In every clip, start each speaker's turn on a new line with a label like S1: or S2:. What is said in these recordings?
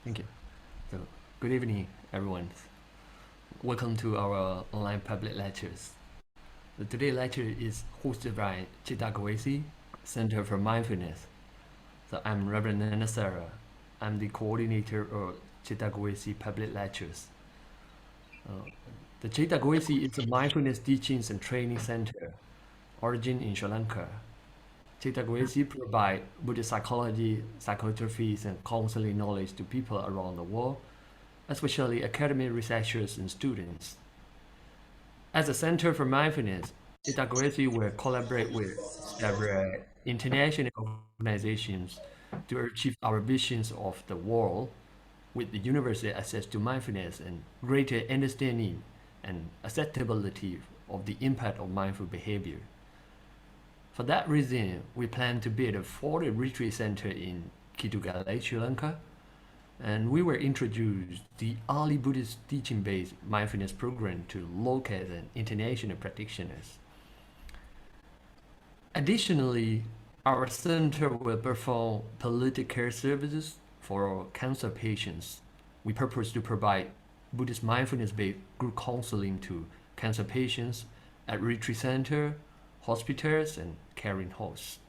S1: Thank you. So, good evening, everyone. Welcome to our online public lectures. Today's lecture is hosted by Citta Gavesī, Center for Mindfulness. So, I'm Reverend Nasara. I'm the coordinator of Citta Gavesī Public Lectures. The Citta Gavesī is a mindfulness teachings and training center, origin in Sri Lanka. Citta Gavesī provides Buddhist psychology, psychotherapy, and counseling knowledge to people around the world, especially academic researchers and students. As a Center for Mindfulness, Citta Gavesī will collaborate with several international organizations to achieve our visions of the world with the universal access to mindfulness and greater understanding and acceptability of the impact of mindful behavior. For that reason, we plan to build a 4-day retreat center in Kitugale, Sri Lanka, and we will introduce the early Buddhist teaching-based mindfulness program to local and international practitioners. Additionally, our center will perform palliative care services for cancer patients. We purpose to provide Buddhist mindfulness-based group counseling to cancer patients at retreat center, hospitals, and caring homes.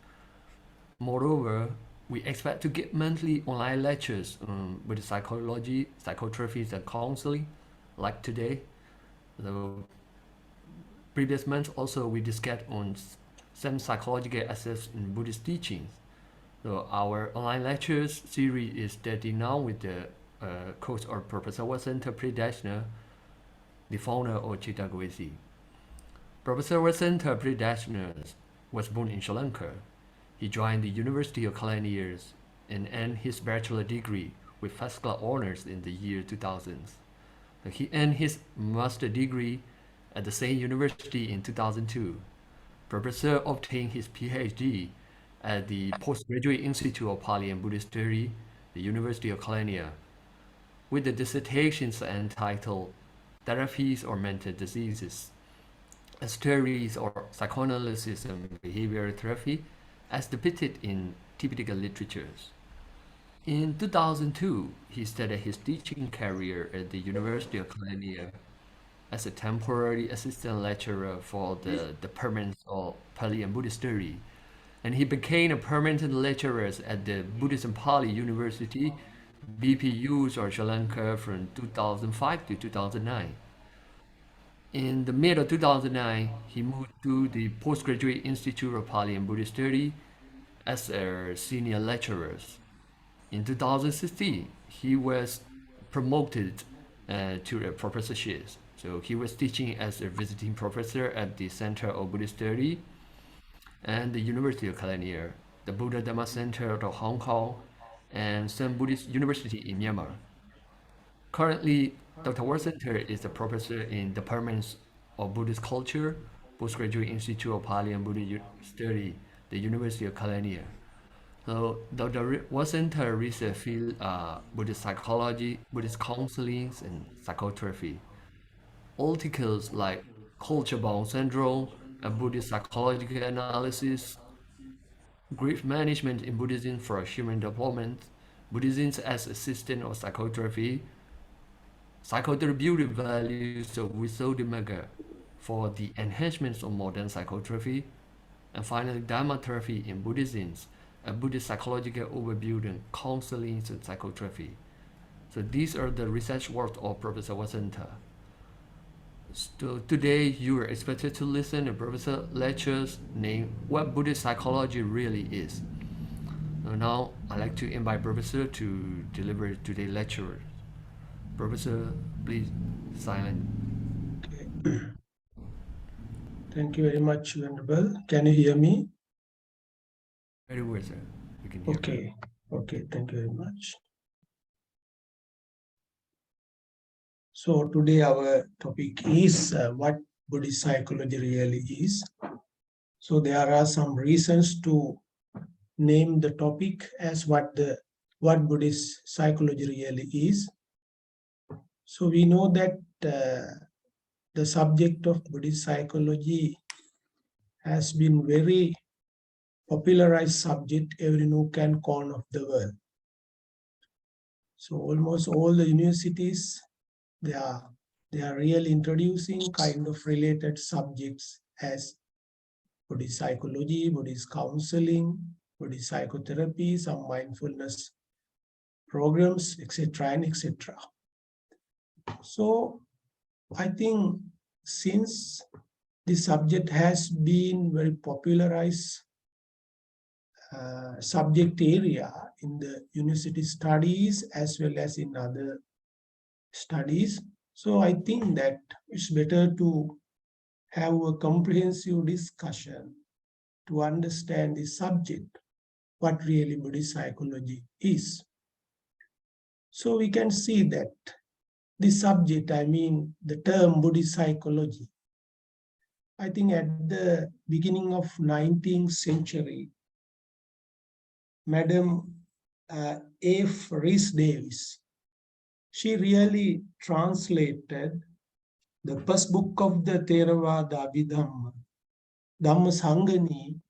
S1: Moreover, we expect to give monthly online lectures on Buddhist psychology, psychotherapy, and counseling, like today. The previous month also we discussed on some psychological aspects in Buddhist teachings. So our online lectures series is starting now with the course of Professor Wasantha Priyadarshana, the founder of Citta Gavesī. Professor Wasantha Priyadarshana was born in Sri Lanka. He joined the University of Colonial and earned his bachelor degree with first-class honors in the year 2000. He earned his master degree at the same university in 2002. Professor obtained his PhD at the Postgraduate Institute of Pali and Buddhist Study, the University of Colonial, with the dissertations entitled Therapies or Mental Diseases, Studies or Psychoanalysis and Behavioral Therapy as depicted in Tibetan literatures. In 2002, he started his teaching career at the University of Colonial as a temporary assistant lecturer for the Department of Pali and Buddhist Study, and he became a permanent lecturer at the Buddhist and Pali University, BPUs or Sri Lanka from 2005 to 2009. In the mid of 2009, he moved to the Postgraduate Institute of Pali and Buddhist Study as a senior lecturer. In 2016, he was promoted to a professorship. So he was teaching as a visiting professor at the Center of Buddhist Study and the University of Colonial, the Buddha Dhamma Center of Hong Kong, and some Buddhist university in Myanmar. Currently, Dr. Wasantha is a professor in departments of Buddhist culture, Postgraduate Institute of Pali and Buddhist Study, the University of Colonial. So Dr. Wasantha research field Buddhist psychology, Buddhist counseling, and psychotherapy. Articles like culture-bound syndrome, a Buddhist psychological analysis, grief management in Buddhism for human development, Buddhism as a system of psychotherapy, psychotherapeutic values of Wasantha for the enhancements of modern psychotherapy, and finally Dharma therapy in Buddhism, a Buddhist psychological overview and counseling and psychotherapy. So these are the research work of Professor Wasantha. So today you are expected to listen to Professor lectures named What Buddhist Psychology Really Is. So now I'd like to invite Professor to deliver today's lecture. Professor, please silent.
S2: Okay. Thank you very much, Venerable. Can you hear me?
S1: Very well, sir. You can hear.
S2: Okay. Okay. Thank you very much. So today our topic is what Buddhist psychology really is. So there are some reasons to name the topic as what Buddhist psychology really is. So we know that the subject of Buddhist psychology has been very popularized subject every nook and corner of the world. So almost all the universities, they are really introducing kind of related subjects as Buddhist psychology, Buddhist counseling, Buddhist psychotherapy, some mindfulness programs, etc. and etc. So I think since this subject has been very popularized subject area in the university studies as well as in other studies, so I think that it's better to have a comprehensive discussion to understand the subject, what really Buddhist psychology is. So we can see that this subject, I mean the term Buddhist psychology, I think at the beginning of 19th century, Madam F. Rhys Davis, she really translated the first book of the Theravada Abhidhamma, Dhammasangani,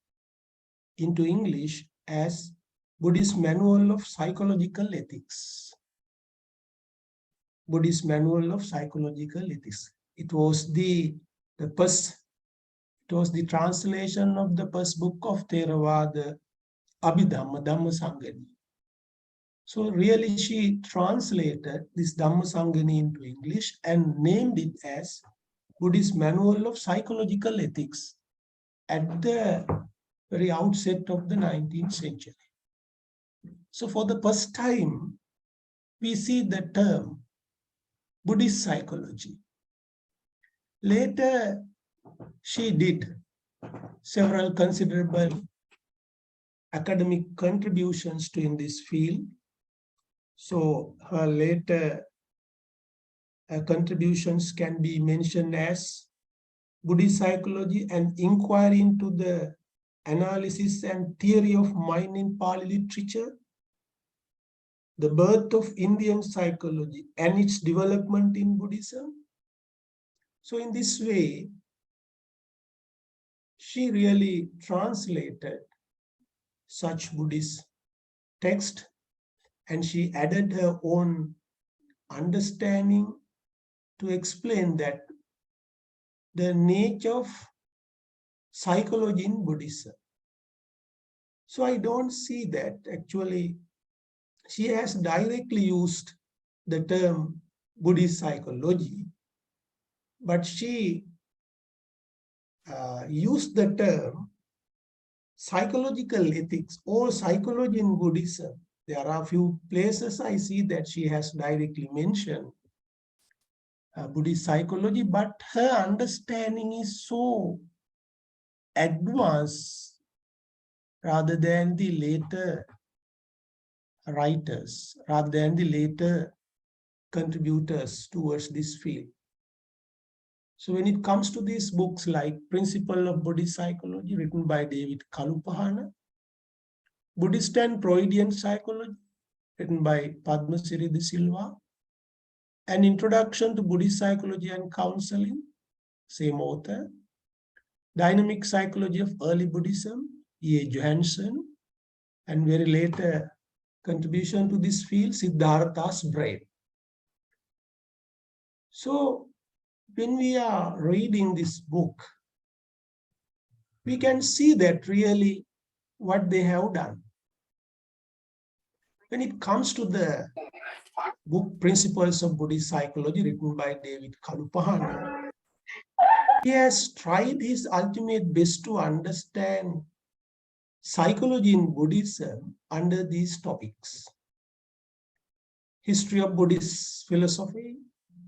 S2: into English as Buddhist Manual of Psychological Ethics. Buddhist Manual of Psychological Ethics. It was the translation of the first book of Theravada Abhidhamma, Dhammasangani. So really she translated this Dhammasangani into English and named it as Buddhist Manual of Psychological Ethics at the very outset of the 19th century. So for the first time, we see the term Buddhist psychology. Later, she did several considerable academic contributions to in this field. So her later contributions can be mentioned as Buddhist psychology and inquiry into the analysis and theory of mind in Pali literature, the birth of Indian psychology and its development in Buddhism. So in this way, she really translated such Buddhist text and she added her own understanding to explain that the nature of psychology in Buddhism. So I don't see that actually she has directly used the term Buddhist psychology, but she used the term psychological ethics or psychology in Buddhism. There are a few places I see that she has directly mentioned Buddhist psychology, but her understanding is so advanced rather than the later writers, rather than the later contributors towards this field. So when it comes to these books like Principle of Buddhist Psychology, written by David Kalupahana, Buddhist and Freudian Psychology, written by Padmasiri de Silva, An Introduction to Buddhist Psychology and Counseling, same author, Dynamic Psychology of Early Buddhism, E.A. Johansson, and very later contribution to this field, Siddhartha's Brain. So when we are reading this book, we can see that really what they have done. When it comes to the book Principles of Buddhist Psychology, written by David Kalupahana, he has tried his ultimate best to understand psychology in Buddhism under these topics: history of Buddhist philosophy,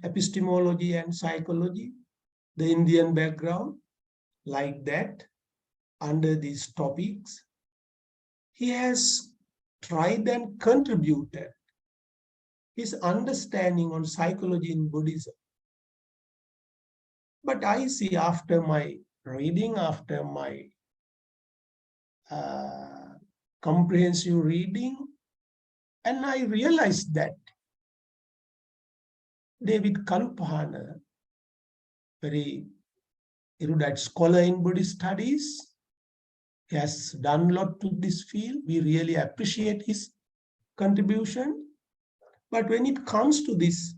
S2: epistemology and psychology, the Indian background, like that, under these topics. He has tried and contributed his understanding on psychology in Buddhism. But I see after my reading, after my comprehensive reading, and I realized that David Kalupahana, very erudite scholar in Buddhist studies, he has done a lot to this field. We really appreciate his contribution. But when it comes to this,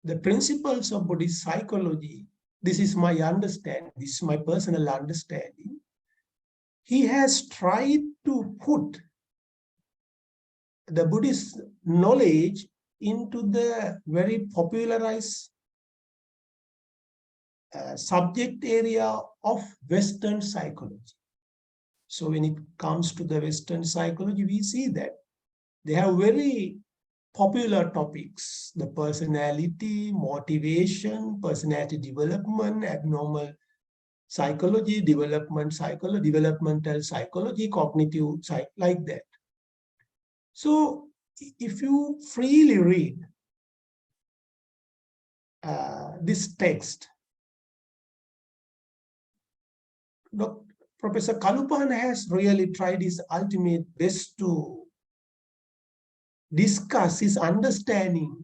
S2: the principles of Buddhist psychology, this is my understanding, this is my personal understanding. He has tried to put the Buddhist knowledge into the very popularized subject area of Western psychology. So when it comes to the Western psychology, we see that they have very popular topics: the personality, motivation, personality development, abnormal psychology, developmental psychology, cognitive psych, like that. So if you freely read this text, Professor Kalupahana has really tried his ultimate best to discuss his understanding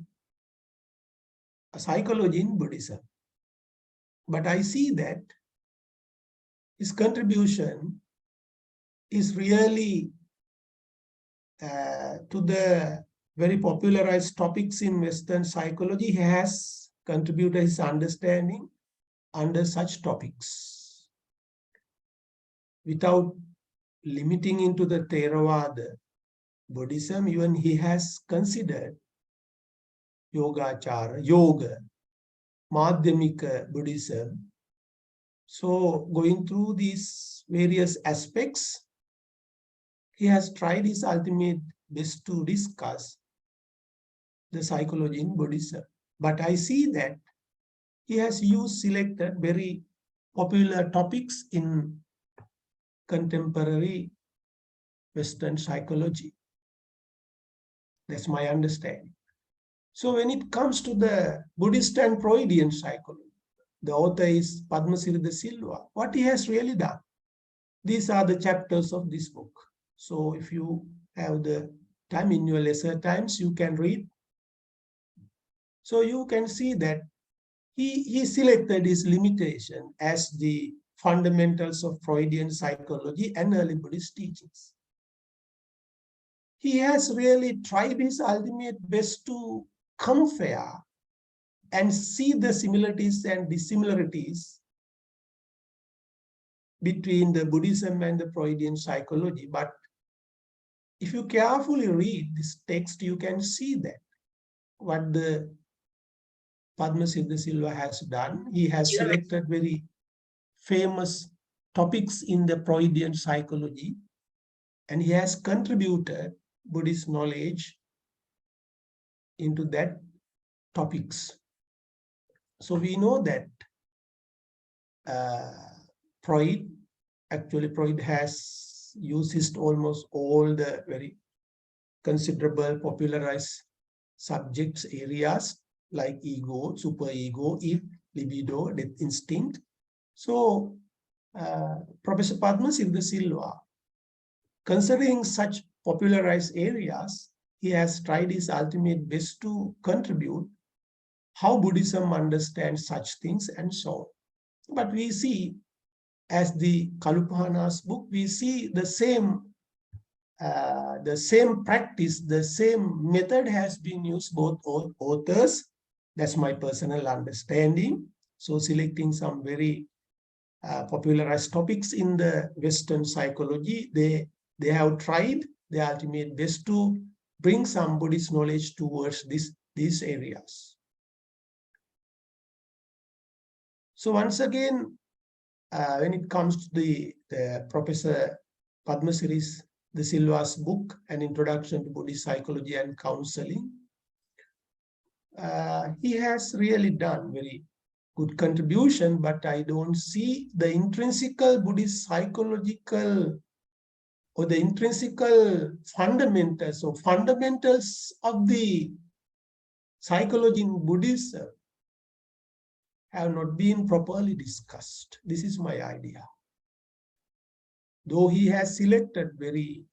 S2: of psychology in Buddhism. But I see that his contribution is really to the very popularized topics in Western psychology. He has contributed his understanding under such topics without limiting into the Theravada Buddhism. Even he has considered Yogachara, Yoga, Madhyamika Buddhism. So going through these various aspects, he has tried his ultimate best to discuss the psychology in Buddhism. But I see that he has selected very popular topics in contemporary Western psychology. That's my understanding. So when it comes to the Buddhist and Freudian psychology, the author is Padmasiri de Silva. What he has really done, these are the chapters of this book. So if you have the time in your lesser times, you can read. So you can see that he selected his limitation as the fundamentals of Freudian psychology and early Buddhist teachings. He has really tried his ultimate best to compare and see the similarities and dissimilarities between the Buddhism and the Freudian psychology. But if you carefully read this text, you can see that what the Padmasiri de Silva has done. He has selected very famous topics in the Freudian psychology, and he has contributed Buddhist knowledge into that topics. So we know that Freud has used almost all the very considerable popularized subjects areas like ego, superego, id, libido, death instinct. So Professor Padmasiri de Silva, considering such popularized areas, he has tried his ultimate best to contribute how Buddhism understands such things and so on. But we see, as the Kalupahana's book, we see the same practice, the same method has been used both authors. That's my personal understanding. So selecting some very popularized topics in the Western psychology, they have tried their ultimate best to bring some Buddhist knowledge towards these areas. So once again, when it comes to the Professor Padmasiri de Silva's book, An Introduction to Buddhist Psychology and Counseling, he has really done very good contribution, but I don't see the intrinsical Buddhist psychological or the intrinsical fundamentals or fundamentals of the psychology in Buddhism have not been properly discussed. This is my idea. Though he has selected very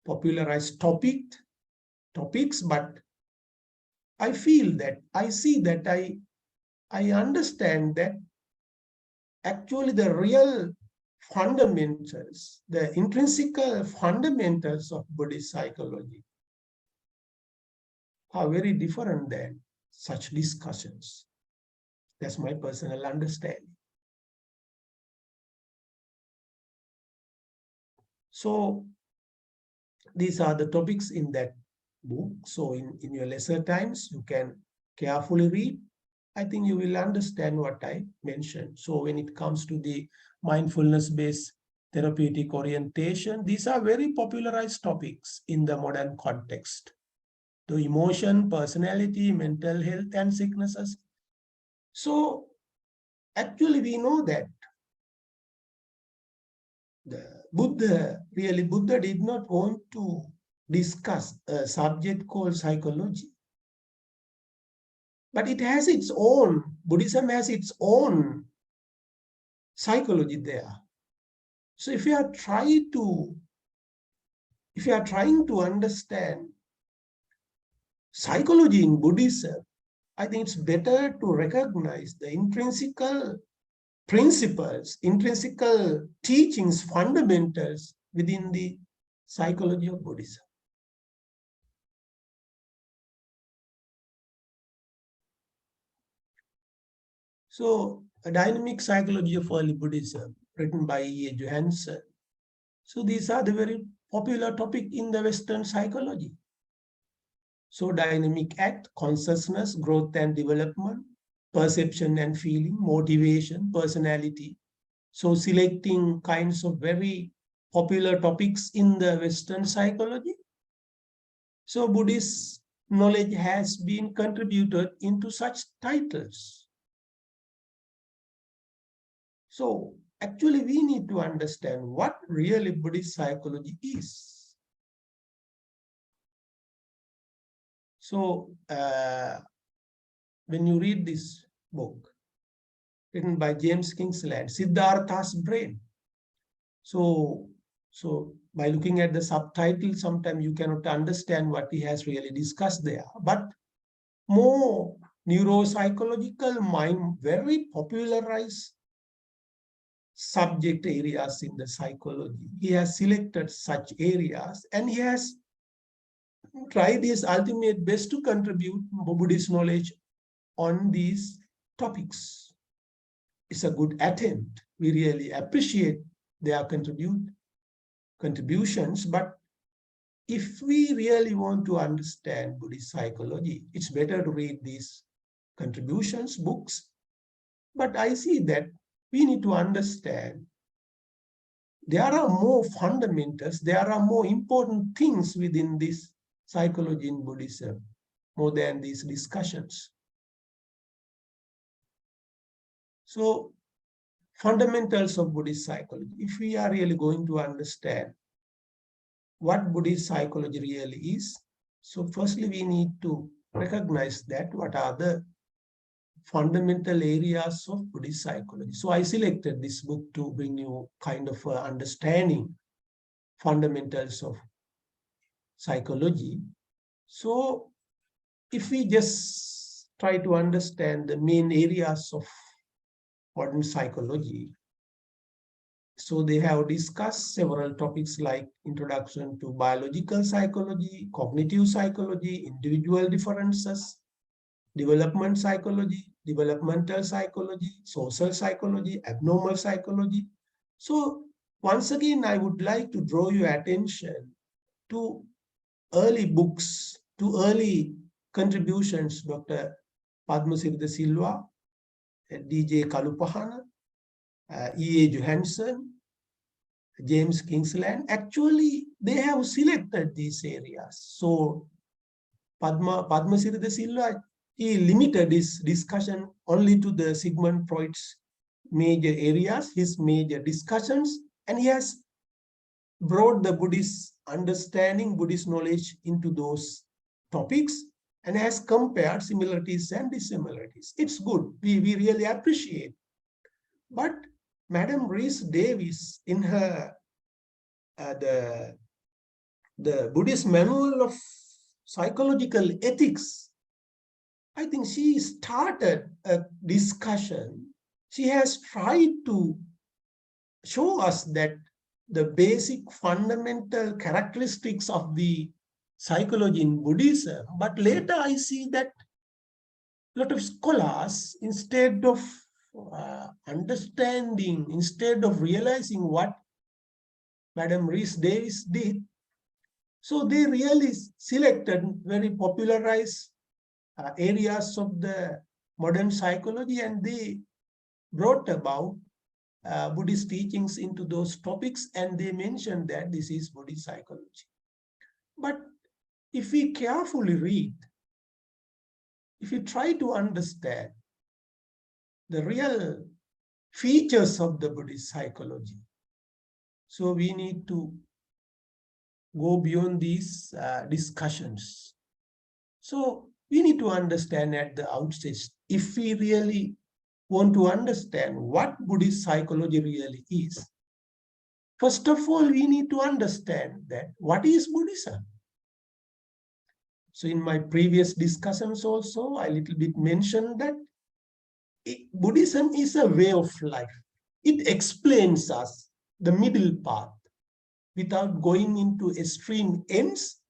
S2: popularized topics, but I feel that, I see that, I understand that actually the real fundamentals, the intrinsic fundamentals of Buddhist psychology are very different than such discussions. That's my personal understanding. So these are the topics in that book. So in your lesser times, you can carefully read. I think you will understand what I mentioned. So when it comes to the mindfulness-based therapeutic orientation, these are very popularized topics in the modern context. The emotion, personality, mental health, and sicknesses. So actually we know that the Buddha did not want to discuss a subject called psychology. But it has its own, Buddhism has its own psychology there. So if you are trying to understand psychology in Buddhism, I think it's better to recognize the intrinsic principles, intrinsic teachings, fundamentals within the psychology of Buddhism. So, A Dynamic Psychology of Early Buddhism, written by E.A. Johansen. So these are the very popular topic in the Western psychology. So dynamic act, consciousness, growth and development, perception and feeling, motivation, personality. So selecting kinds of very popular topics in the Western psychology. So Buddhist knowledge has been contributed into such titles. So actually we need to understand what really Buddhist psychology is. So when you read this book, written by James Kingsland, Siddhartha's Brain. So by looking at the subtitle, sometimes you cannot understand what he has really discussed there. But more neuropsychological mind, very popularized subject areas in the psychology. He has selected such areas and he has tried his ultimate best to contribute Buddhist knowledge on these topics. It's a good attempt. We really appreciate their contributions, but if we really want to understand Buddhist psychology, it's better to read these contributions, books. But I see that we need to understand there are more fundamentals, there are more important things within this psychology in Buddhism, more than these discussions. So, fundamentals of Buddhist psychology. If we are really going to understand what Buddhist psychology really is, so firstly we need to recognize that what are the fundamental areas of Buddhist psychology. So I selected this book to bring you kind of understanding fundamentals of psychology. So if we just try to understand the main areas of modern psychology, so they have discussed several topics like introduction to biological psychology, cognitive psychology, individual differences, development psychology, developmental psychology, social psychology, abnormal psychology. So once again, I would like to draw your attention to early books, to early contributions, Dr. Padmasiri Silva, D.J. Kalupahana, E.A. Johansen, James Kingsland. Actually, they have selected these areas. So Padmasiri Silva, he limited his discussion only to the Sigmund Freud's major areas, his major discussions, and he has brought the Buddhist understanding, Buddhist knowledge into those topics and has compared similarities and dissimilarities. It's good. We really appreciate. But Madam Rhys Davis, in her the Buddhist Manual of Psychological Ethics, I think she started a discussion. She has tried to show us that the basic fundamental characteristics of the psychology in Buddhism, but later I see that a lot of scholars, instead of understanding, instead of realizing what Madam Rhys Davis did, so they really selected very popularized areas of the modern psychology, and they brought about Buddhist teachings into those topics, and they mentioned that this is Buddhist psychology. But if we carefully read, if we try to understand the real features of the Buddhist psychology, so we need to go beyond these discussions. So we need to understand at the outset, if we really want to understand what Buddhist psychology really is, first of all, we need to understand that what is Buddhism. So in my previous discussions also, I little bit mentioned that Buddhism is a way of life. It explains us the middle path without going into extreme ends.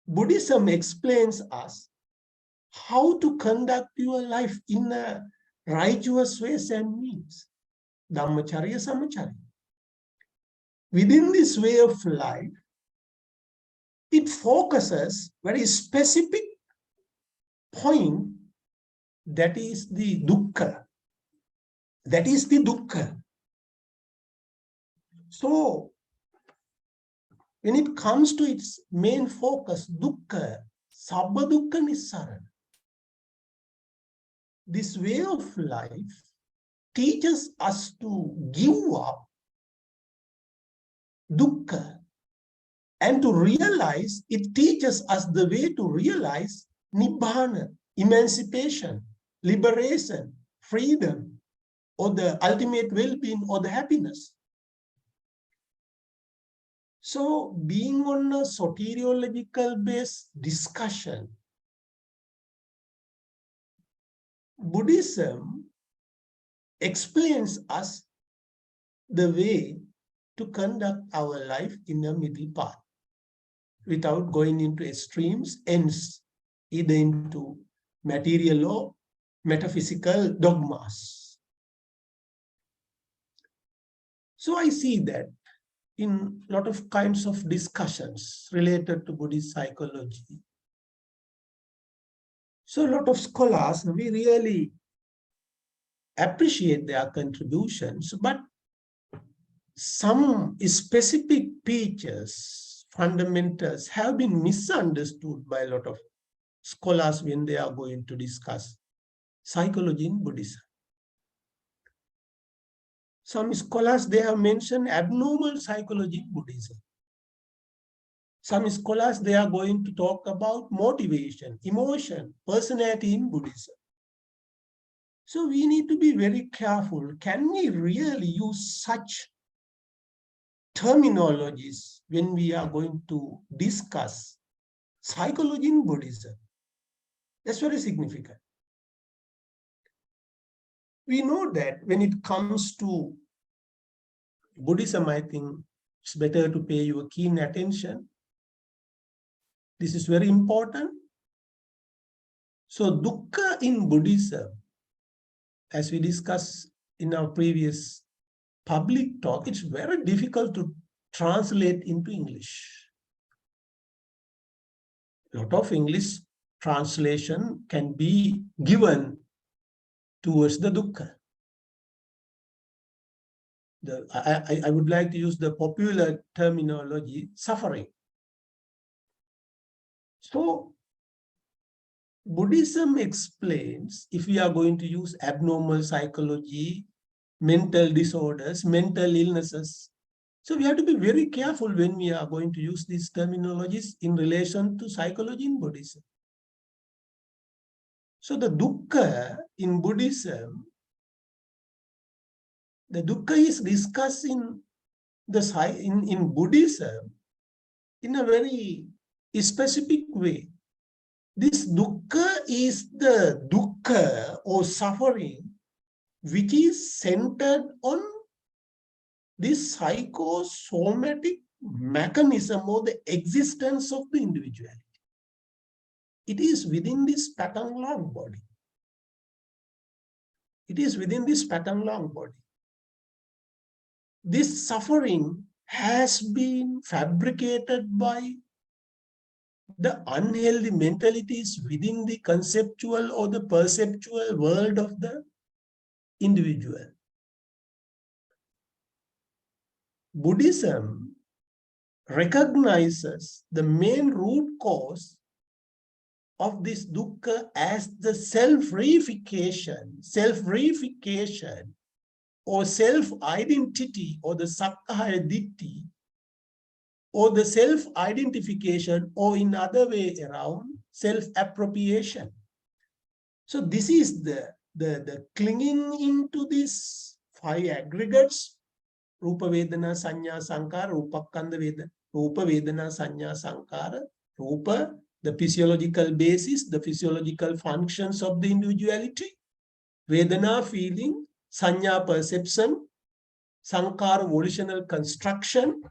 S2: Buddhism explains us how to conduct your life in a righteous ways and means. Dhammacharya, Samacharya. Within this way of life, it focuses very specific point, that is the dukkha. That is the dukkha. So when it comes to its main focus, dukkha, sabba dukkha nissarana, this way of life teaches us to give up dukkha and to realize, it teaches us the way to realize nibbana, emancipation, liberation, freedom, or the ultimate well-being or the happiness. So being on a soteriological based discussion, Buddhism explains us the way to conduct our life in a middle path without going into extremes, ends, either into material or metaphysical dogmas. So I see that in a lot of kinds of discussions related to Buddhist psychology. So a lot of scholars, we really appreciate their contributions, but some specific features, fundamentals have been misunderstood by a lot of scholars when they are going to discuss psychology in Buddhism. Some scholars, they have mentioned abnormal psychology in Buddhism. Some scholars, they are going to talk about motivation, emotion, personality in Buddhism. So we need to be very careful. Can we really use such terminologies when we are going to discuss psychology in Buddhism? That's very significant. We know that when it comes to Buddhism, I think it's better to pay you a keen attention. This is very important. So dukkha in Buddhism, as we discussed in our previous public talk, it's very difficult to translate into English. A lot of English translation can be given towards the dukkha. I would like to use the popular terminology, suffering. So Buddhism explains, if we are going to use abnormal psychology, mental disorders, mental illnesses, so we have to be very careful when we are going to use these terminologies in relation to psychology in Buddhism. So the dukkha in Buddhism, the dukkha is discussed in Buddhism in a very specific way. This dukkha is the dukkha or suffering which is centered on this psychosomatic mechanism or the existence of the individuality. It is within this pattern-long body. It is within this pattern-long body. This suffering has been fabricated by the unhealthy mentalities within the conceptual or the perceptual world of the individual. Buddhism recognizes the main root cause of this dukkha as the self-reification or self-identity or the sakkaya ditthi or the self-identification, or in other way around, self-appropriation. So this is the clinging into these five aggregates: Rupa Vedana Sanya Sankara, Rupakkanda Vedana, Rupa Vedana Sanya Sankara, Rupa, the physiological basis, the physiological functions of the individuality, Vedana feeling, Sanya perception, Sankara volitional construction,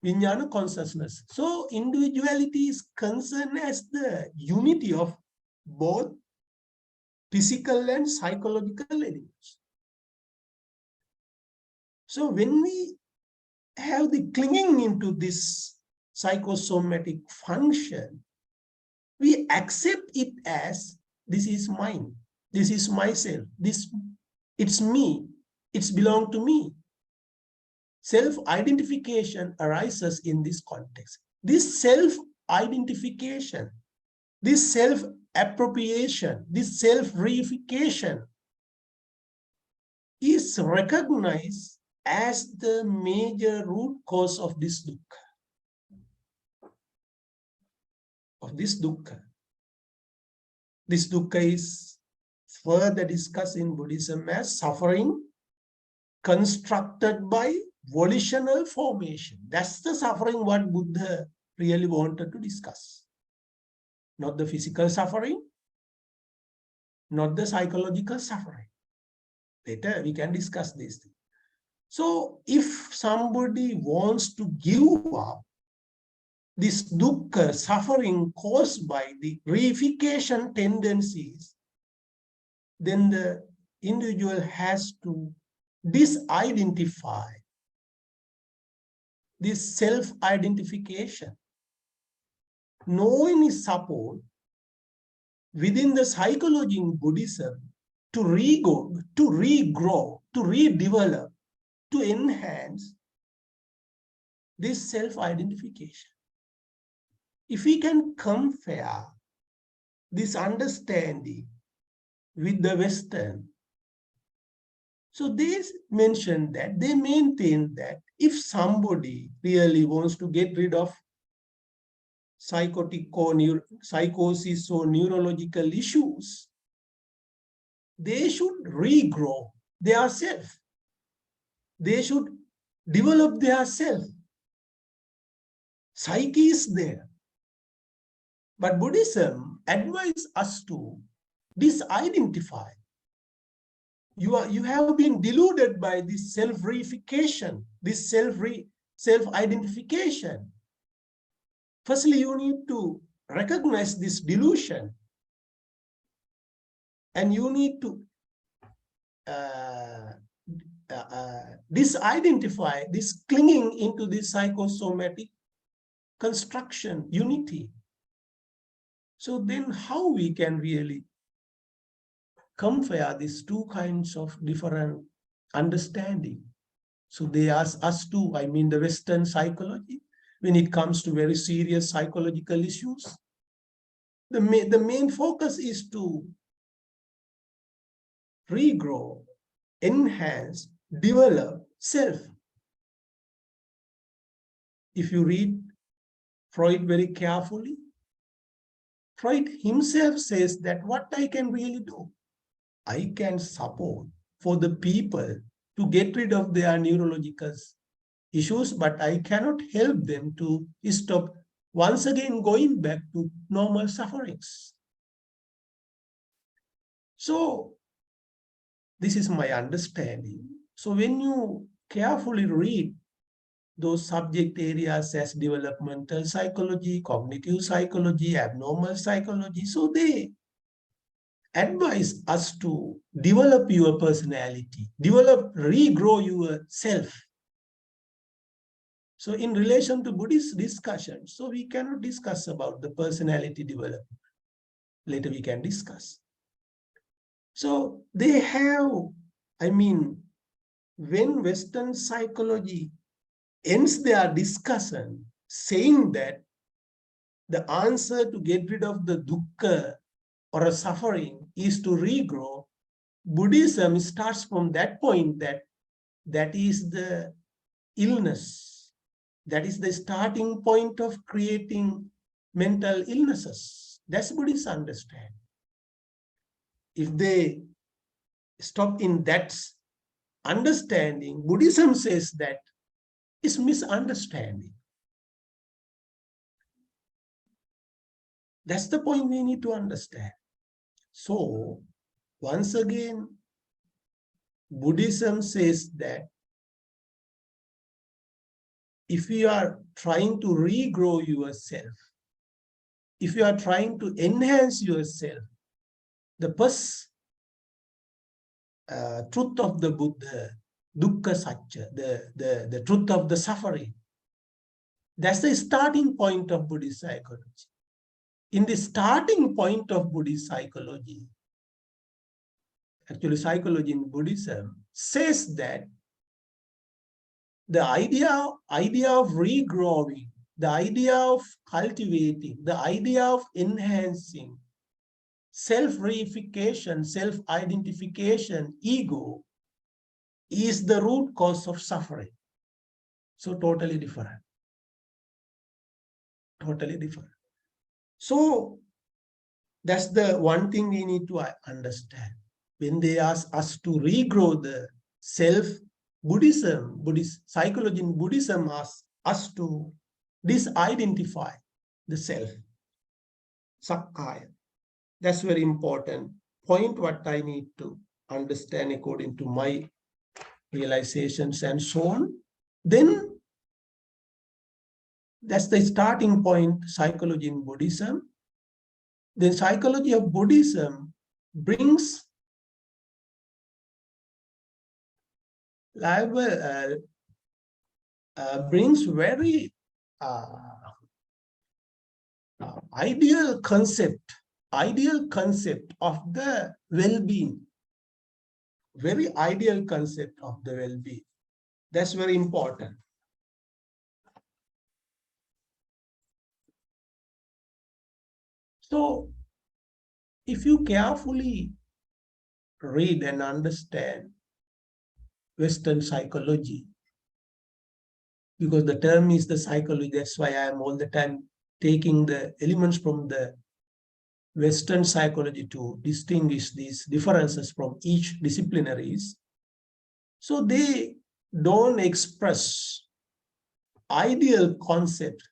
S2: Vijnana consciousness. So individuality is concerned as the unity of both physical and psychological elements. So when we have the clinging into this psychosomatic function, we accept it as this is mine, this is myself, it's me, it's belong to me. Self-identification arises in this context. This self-identification, this self-appropriation, this self-reification is recognized as the major root cause of this dukkha. This dukkha is further discussed in Buddhism as suffering constructed by volitional formation. That's the suffering what Buddha really wanted to discuss. Not the physical suffering, not the psychological suffering. Later we can discuss these things. So if somebody wants to give up this dukkha, suffering caused by the reification tendencies, then the individual has to disidentify this self-identification. No one is supposed within the psychology in Buddhism to regrow, to redevelop, to enhance this self-identification. If we can compare this understanding with the Western, so they mention that, they maintain that if somebody really wants to get rid of psychosis or neurological issues, they should regrow their self. They should develop their self. Psyche is there. But Buddhism advises us to disidentify. You have been deluded by this self-reification, this self-identification. Firstly, you need to recognize this delusion, and you need to disidentify this clinging into this psychosomatic construction, unity. So then how we can really compare these two kinds of different understanding? So they ask us to, I mean the Western psychology, when it comes to very serious psychological issues, the main focus is to regrow, enhance, develop self. If you read Freud very carefully, Freud himself says that what I can really do, I can support for the people to get rid of their neurological issues, but I cannot help them to stop once again going back to normal sufferings. So this is my understanding. So when you carefully read those subject areas as developmental psychology, cognitive psychology, abnormal psychology. So they advise us to develop your personality, regrow yourself. So in relation to Buddhist discussion, so we cannot discuss about the personality development. Later we can discuss. So they have, when Western psychology ends their discussion saying that the answer to get rid of the dukkha or a suffering is to regrow, Buddhism starts from that point that is the illness. That is the starting point of creating mental illnesses. That's Buddhist understand. If they stop in that understanding, Buddhism says that it's misunderstanding. That's the point we need to understand. So, once again, Buddhism says that if you are trying to regrow yourself, if you are trying to enhance yourself, the first truth of the Buddha, dukkha satya, the truth of the suffering, that's the starting point of Buddhist psychology. In the starting point of Buddhist psychology, actually psychology in Buddhism says that the idea of regrowing, the idea of cultivating, the idea of enhancing self-reification, self-identification, ego is the root cause of suffering. So totally different. Totally different. So that's the one thing we need to understand. When they ask us to regrow the self, Buddhist psychology in Buddhism asks us to disidentify the self, sakkaya. That's very important point what I need to understand according to my realizations and so on. Then that's the starting point, psychology in Buddhism. The psychology of Buddhism brings very ideal concept of the well-being, very ideal concept of the well-being. That's very important. So if you carefully read and understand Western psychology, because the term is the psychology, that's why I am all the time taking the elements from the Western psychology to distinguish these differences from each disciplinaries. So they don't express ideal concept,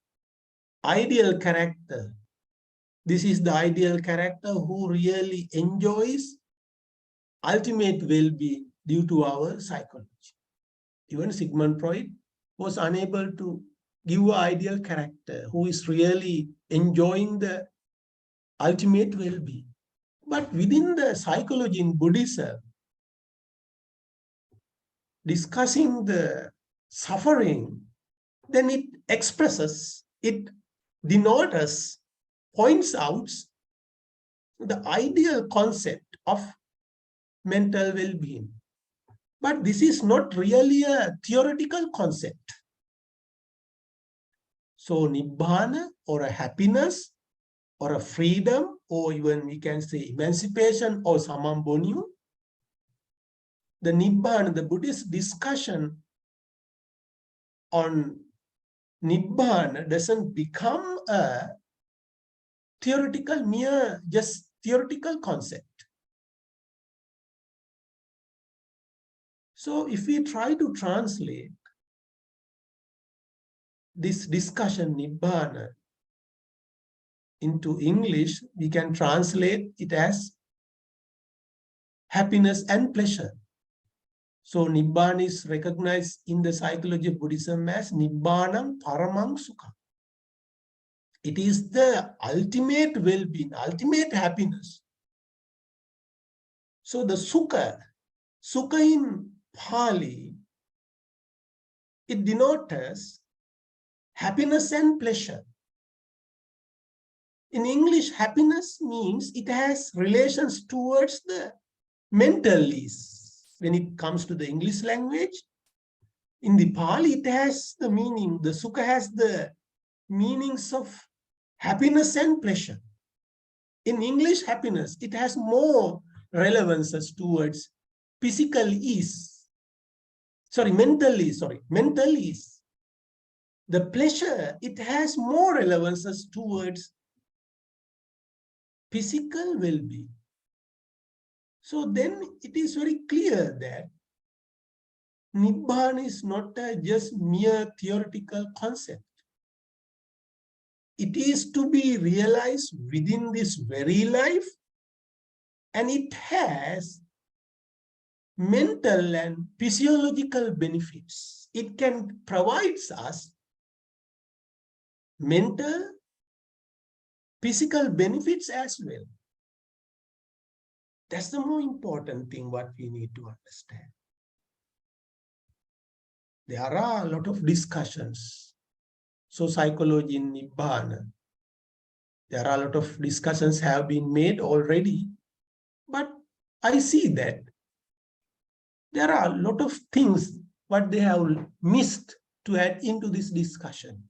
S2: ideal character. This is the ideal character who really enjoys ultimate well-being due to our psychology. Even Sigmund Freud was unable to give an ideal character who is really enjoying the ultimate well-being. But within the psychology in Buddhism, discussing the suffering, then it expresses, it denotes, points out the ideal concept of mental well-being. But this is not really a theoretical concept. So Nibbana, or a happiness, or a freedom, or even we can say emancipation or samambonyu, the Nibbana, the Buddhist discussion on Nibbana doesn't become a theoretical, mere just theoretical concept. So if we try to translate this discussion Nibbana into English, we can translate it as happiness and pleasure. So Nibbana is recognized in the psychology of Buddhism as Nibbanam Paramam Sukha. It is the ultimate well-being, ultimate happiness. So the Sukha in Pali, it denotes happiness and pleasure. In English, happiness means it has relations towards the mental ease. When it comes to the English language, in the Pali, it has the meaning, the Sukha has the meanings of happiness and pleasure. In English, happiness, it has more relevances towards physical ease. Mental ease. The pleasure, it has more relevances towards physical well-being. So then it is very clear that Nibbana is not just mere theoretical concept. It is to be realized within this very life, and it has mental and physiological benefits. It can provide us mental, physical benefits as well. That's the more important thing what we need to understand. There are a lot of discussions. So psychology in Nibbana, there are a lot of discussions have been made already, but I see that there are a lot of things what they have missed to add into this discussion.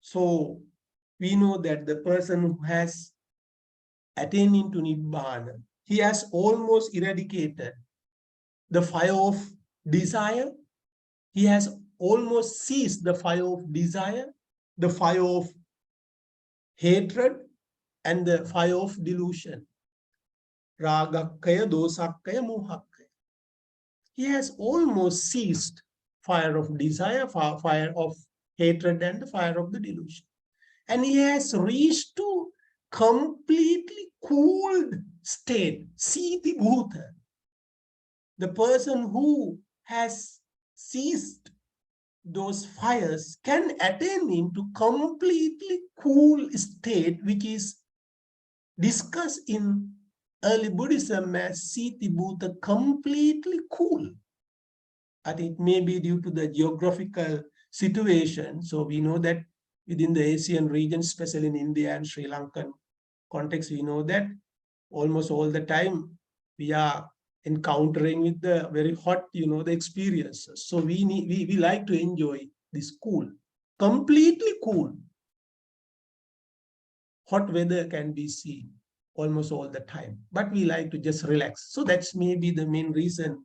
S2: So we know that the person who has attained into Nibbana, he has almost eradicated the fire of desire. He has almost ceased the fire of desire, the fire of hatred, and the fire of delusion. Ragakkaya, dosakkaya, mohakkaya. He has almost ceased fire of desire, fire of hatred, and the fire of the delusion. And he has reached to completely cooled state, Siti Bhuta. The person who has ceased those fires can attain into completely cool state, which is discussed in early Buddhism as Siti Bhuta, completely cool. I think it may be due to the geographical situation. So we know that within the Asian region, especially in India and Sri Lankan context, we know that almost all the time we are encountering with the very hot, the experiences. So we like to enjoy this cool, completely cool. Hot weather can be seen almost all the time, but we like to just relax. So that's maybe the main reason.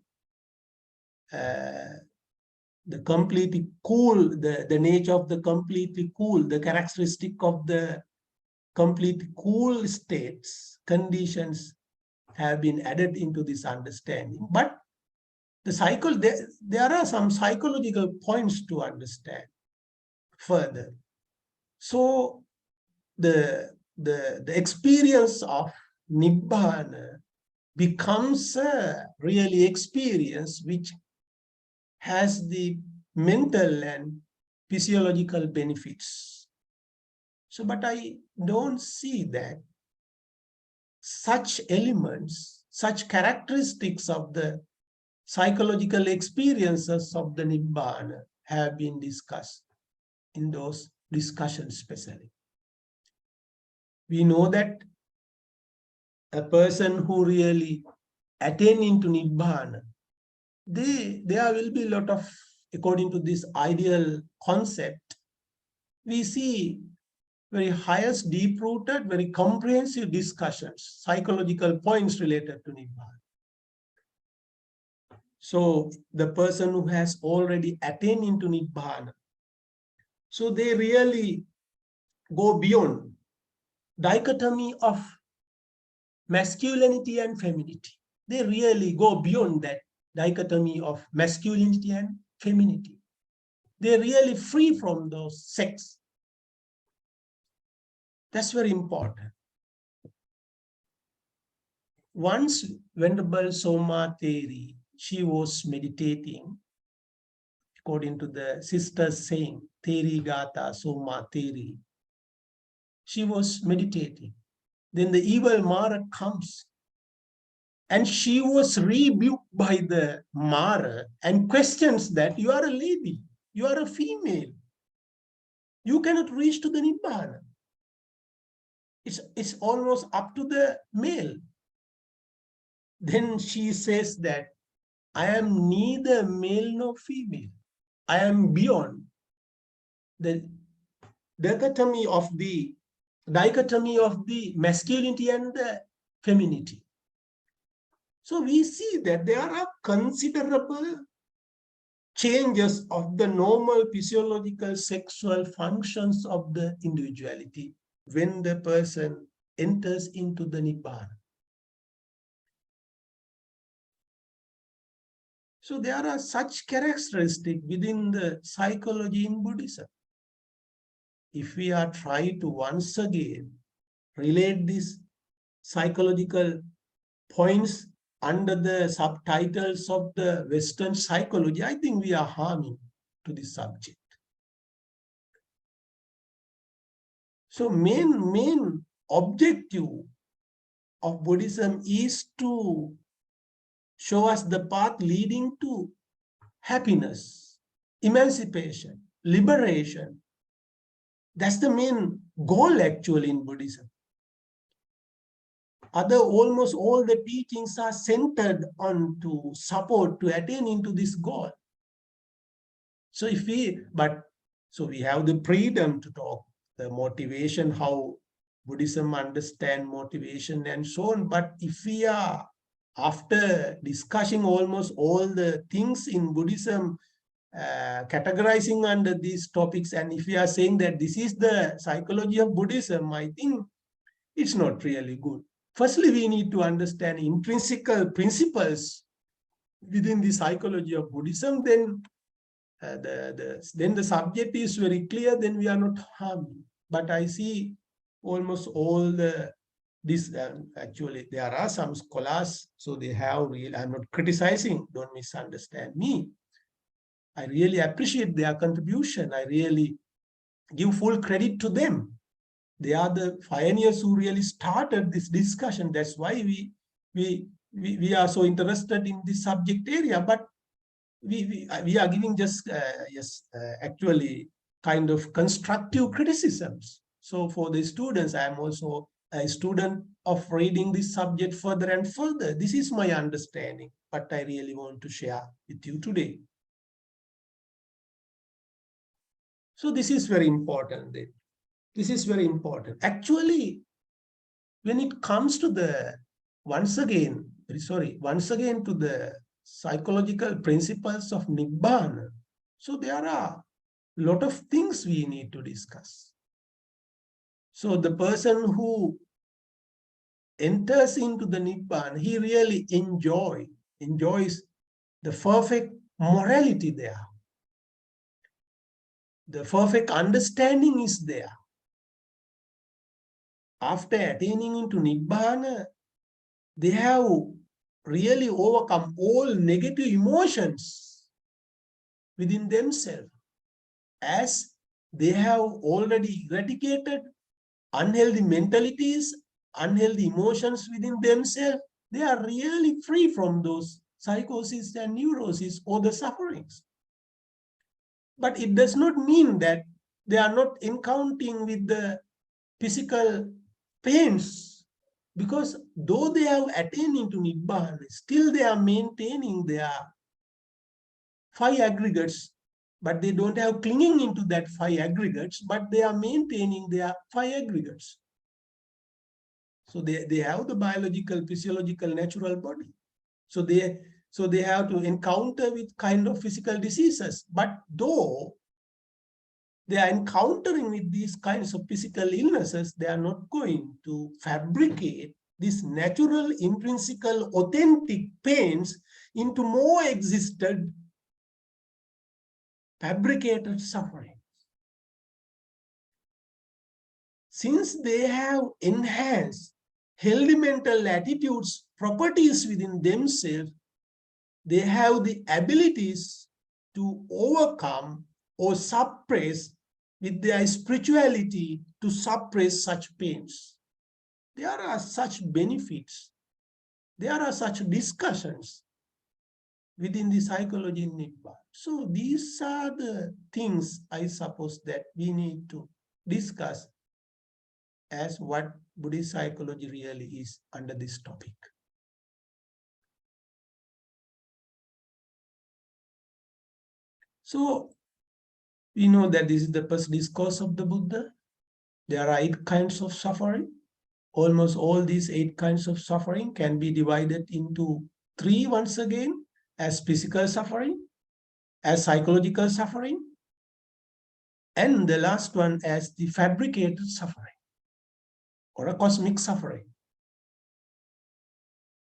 S2: The completely cool, the nature of the completely cool, the characteristic of the completely cool states, conditions have been added into this understanding. But there are some psychological points to understand further. So the experience of Nibbana becomes a really experience which has the mental and physiological benefits. So, but I don't see that such elements, such characteristics of the psychological experiences of the Nibbana have been discussed in those discussions especially. We know that a person who really attain into Nibbana, there will be a lot of, according to this ideal concept, we see very highest, deep-rooted, very comprehensive discussions, psychological points related to Nibbana. So the person who has already attained into Nibbana, so they really go beyond dichotomy of masculinity and femininity. They really go beyond that dichotomy of masculinity and femininity. They're really free from those sex. That's very important. Once Venerable Soma Theri, she was meditating according to the sister's saying, Theri Gata Soma Theri. She was meditating. Then the evil Mara comes. And she was rebuked by the Mara and questions that you are a lady, you are a female. You cannot reach to the Nibbana. It's almost up to the male. Then she says that I am neither male nor female. I am beyond the dichotomy of the masculinity and the femininity. So we see that there are considerable changes of the normal physiological sexual functions of the individuality when the person enters into the Nibbana. So there are such characteristics within the psychology in Buddhism. If we are trying to once again relate these psychological points under the subtitles of the Western psychology, I think we are harming to this subject. So main objective of Buddhism is to show us the path leading to happiness, emancipation, liberation. That's the main goal actually in Buddhism. Almost all the teachings are centered on to support, to attain into this goal. So we have the freedom to talk, the motivation, how Buddhism understand motivation and so on. But if we are, after discussing almost all the things in Buddhism, categorizing under these topics, and if we are saying that this is the psychology of Buddhism, I think it's not really good. Firstly, we need to understand intrinsic principles within the psychology of Buddhism. Then the subject is very clear. Then we are not harming. But I see almost all this. Actually, there are some scholars, so they have real. I'm not criticizing. Don't misunderstand me. I really appreciate their contribution. I really give full credit to them. They are the pioneers who really started this discussion. That's why we are so interested in this subject area. But we are giving just actually kind of constructive criticisms. So for the students, I am also a student of reading this subject further and further. This is my understanding, what I really want to share with you today. So this is very important. This is very important. Actually, when it comes to the, once again to the psychological principles of Nibbana, so there are a lot of things we need to discuss. So the person who enters into the Nibbana, he really enjoys the perfect morality there. The perfect understanding is there. After attaining into Nibbana, they have really overcome all negative emotions within themselves, as they have already eradicated unhealthy mentalities, unhealthy emotions within themselves. They are really free from those psychosis and neurosis or the sufferings. But it does not mean that they are not encountering with the physical pains, because though they have attained into Nibbana, still they are maintaining their 5 aggregates, but they don't have clinging into that 5 aggregates, but they are maintaining their 5 aggregates. So they have the biological, physiological, natural body. So they have to encounter with kind of physical diseases. But though they are encountering with these kinds of physical illnesses, they are not going to fabricate these natural, intrinsical, authentic pains into more existed, fabricated suffering. Since they have enhanced healthy mental attitudes, properties within themselves, they have the abilities to overcome or suppress with their spirituality to suppress such pains. There are such benefits. There are such discussions within the psychology in Nibbana. So these are the things I suppose that we need to discuss as what Buddhist psychology really is under this topic. So we know that this is the first discourse of the Buddha. There are 8 kinds of suffering. Almost all these 8 kinds of suffering can be divided into 3 once again, as physical suffering, as psychological suffering, and the last one as the fabricated suffering or a cosmic suffering.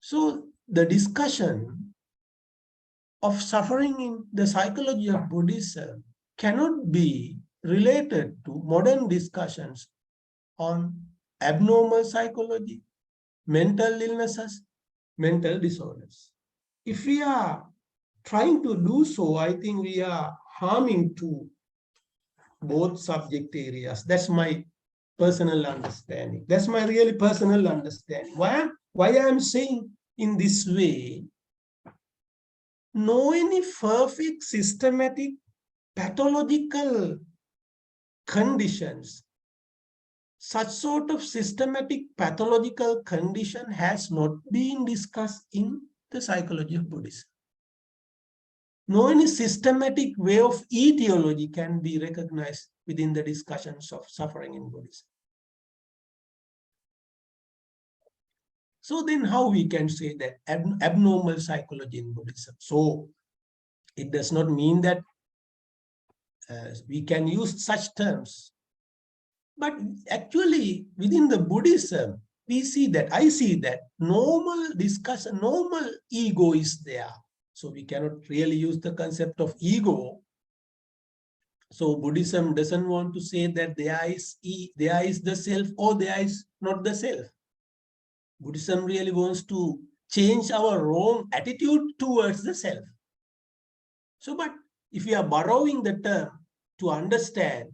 S2: So the discussion of suffering in the psychology of Buddhism cannot be related to modern discussions on abnormal psychology, mental illnesses, mental disorders. If we are trying to do so, I think we are harming to both subject areas. That's my personal understanding. That's my really personal understanding. Why I'm saying in this way, no any perfect systematic pathological conditions. Such sort of systematic pathological condition has not been discussed in the psychology of Buddhism. No any systematic way of etiology can be recognized within the discussions of suffering in Buddhism. So then how we can say that abnormal psychology in Buddhism? So it does not mean that we can use such terms. But actually within the Buddhism, we see that, I see that normal discussion, normal ego is there. So we cannot really use the concept of ego. So Buddhism doesn't want to say that there is the self or there is not the self. Buddhism really wants to change our wrong attitude towards the self. So, but if we are borrowing the term to understand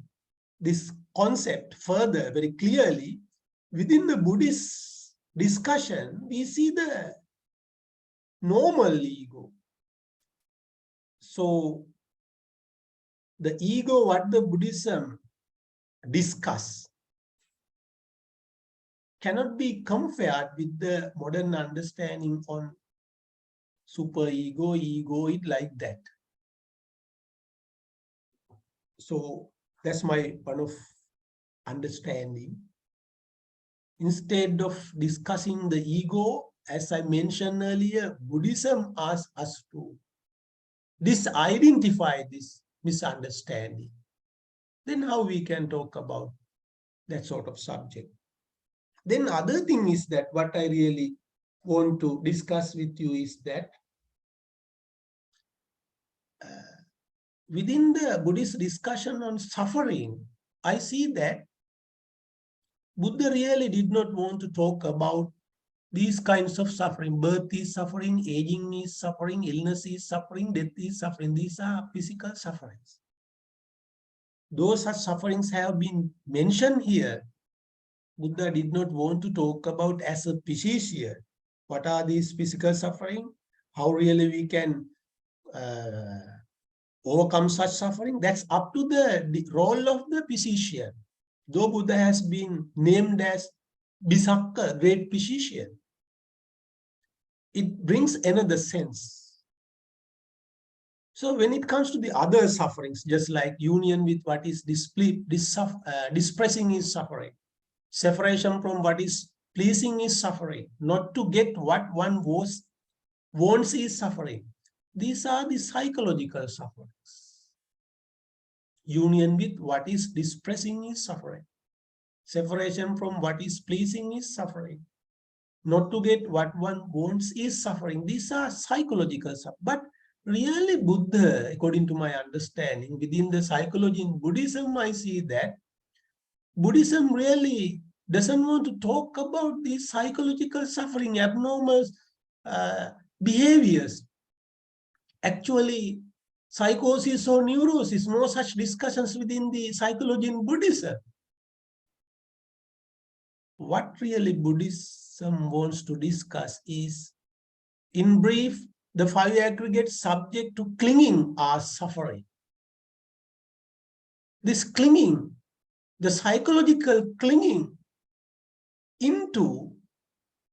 S2: this concept further very clearly, within the Buddhist discussion, we see the normal ego. So the ego, what the Buddhism discuss, cannot be compared with the modern understanding on superego, egoid, like that. So that's my one of understanding. Instead of discussing the ego, as I mentioned earlier, Buddhism asks us to disidentify this misunderstanding. Then how we can talk about that sort of subject? Then other thing is that what I really want to discuss with you is that within the Buddhist discussion on suffering, I see that Buddha really did not want to talk about these kinds of suffering. Birth is suffering, aging is suffering, illness is suffering, death is suffering. These are physical sufferings. Those such sufferings have been mentioned here. Buddha did not want to talk about as a physician. What are these physical suffering? How really we can overcome such suffering? That's up to the role of the physician. Though Buddha has been named as Bisakka, great physician, it brings another sense. So when it comes to the other sufferings, just like union with what is displeasing is suffering, separation from what is pleasing is suffering, not to get what one wants is suffering. These are the psychological sufferings. Union with what is distressing is suffering. Separation from what is pleasing is suffering. Not to get what one wants is suffering. These are psychological suffering. But really Buddha, according to my understanding, within the psychology in Buddhism, I see that Buddhism really doesn't want to talk about these psychological suffering, abnormal behaviors. Actually, psychosis or neurosis, no such discussions within the psychology in Buddhism. What really Buddhism wants to discuss is, in brief, the five aggregates subject to clinging are suffering. This clinging, the psychological clinging into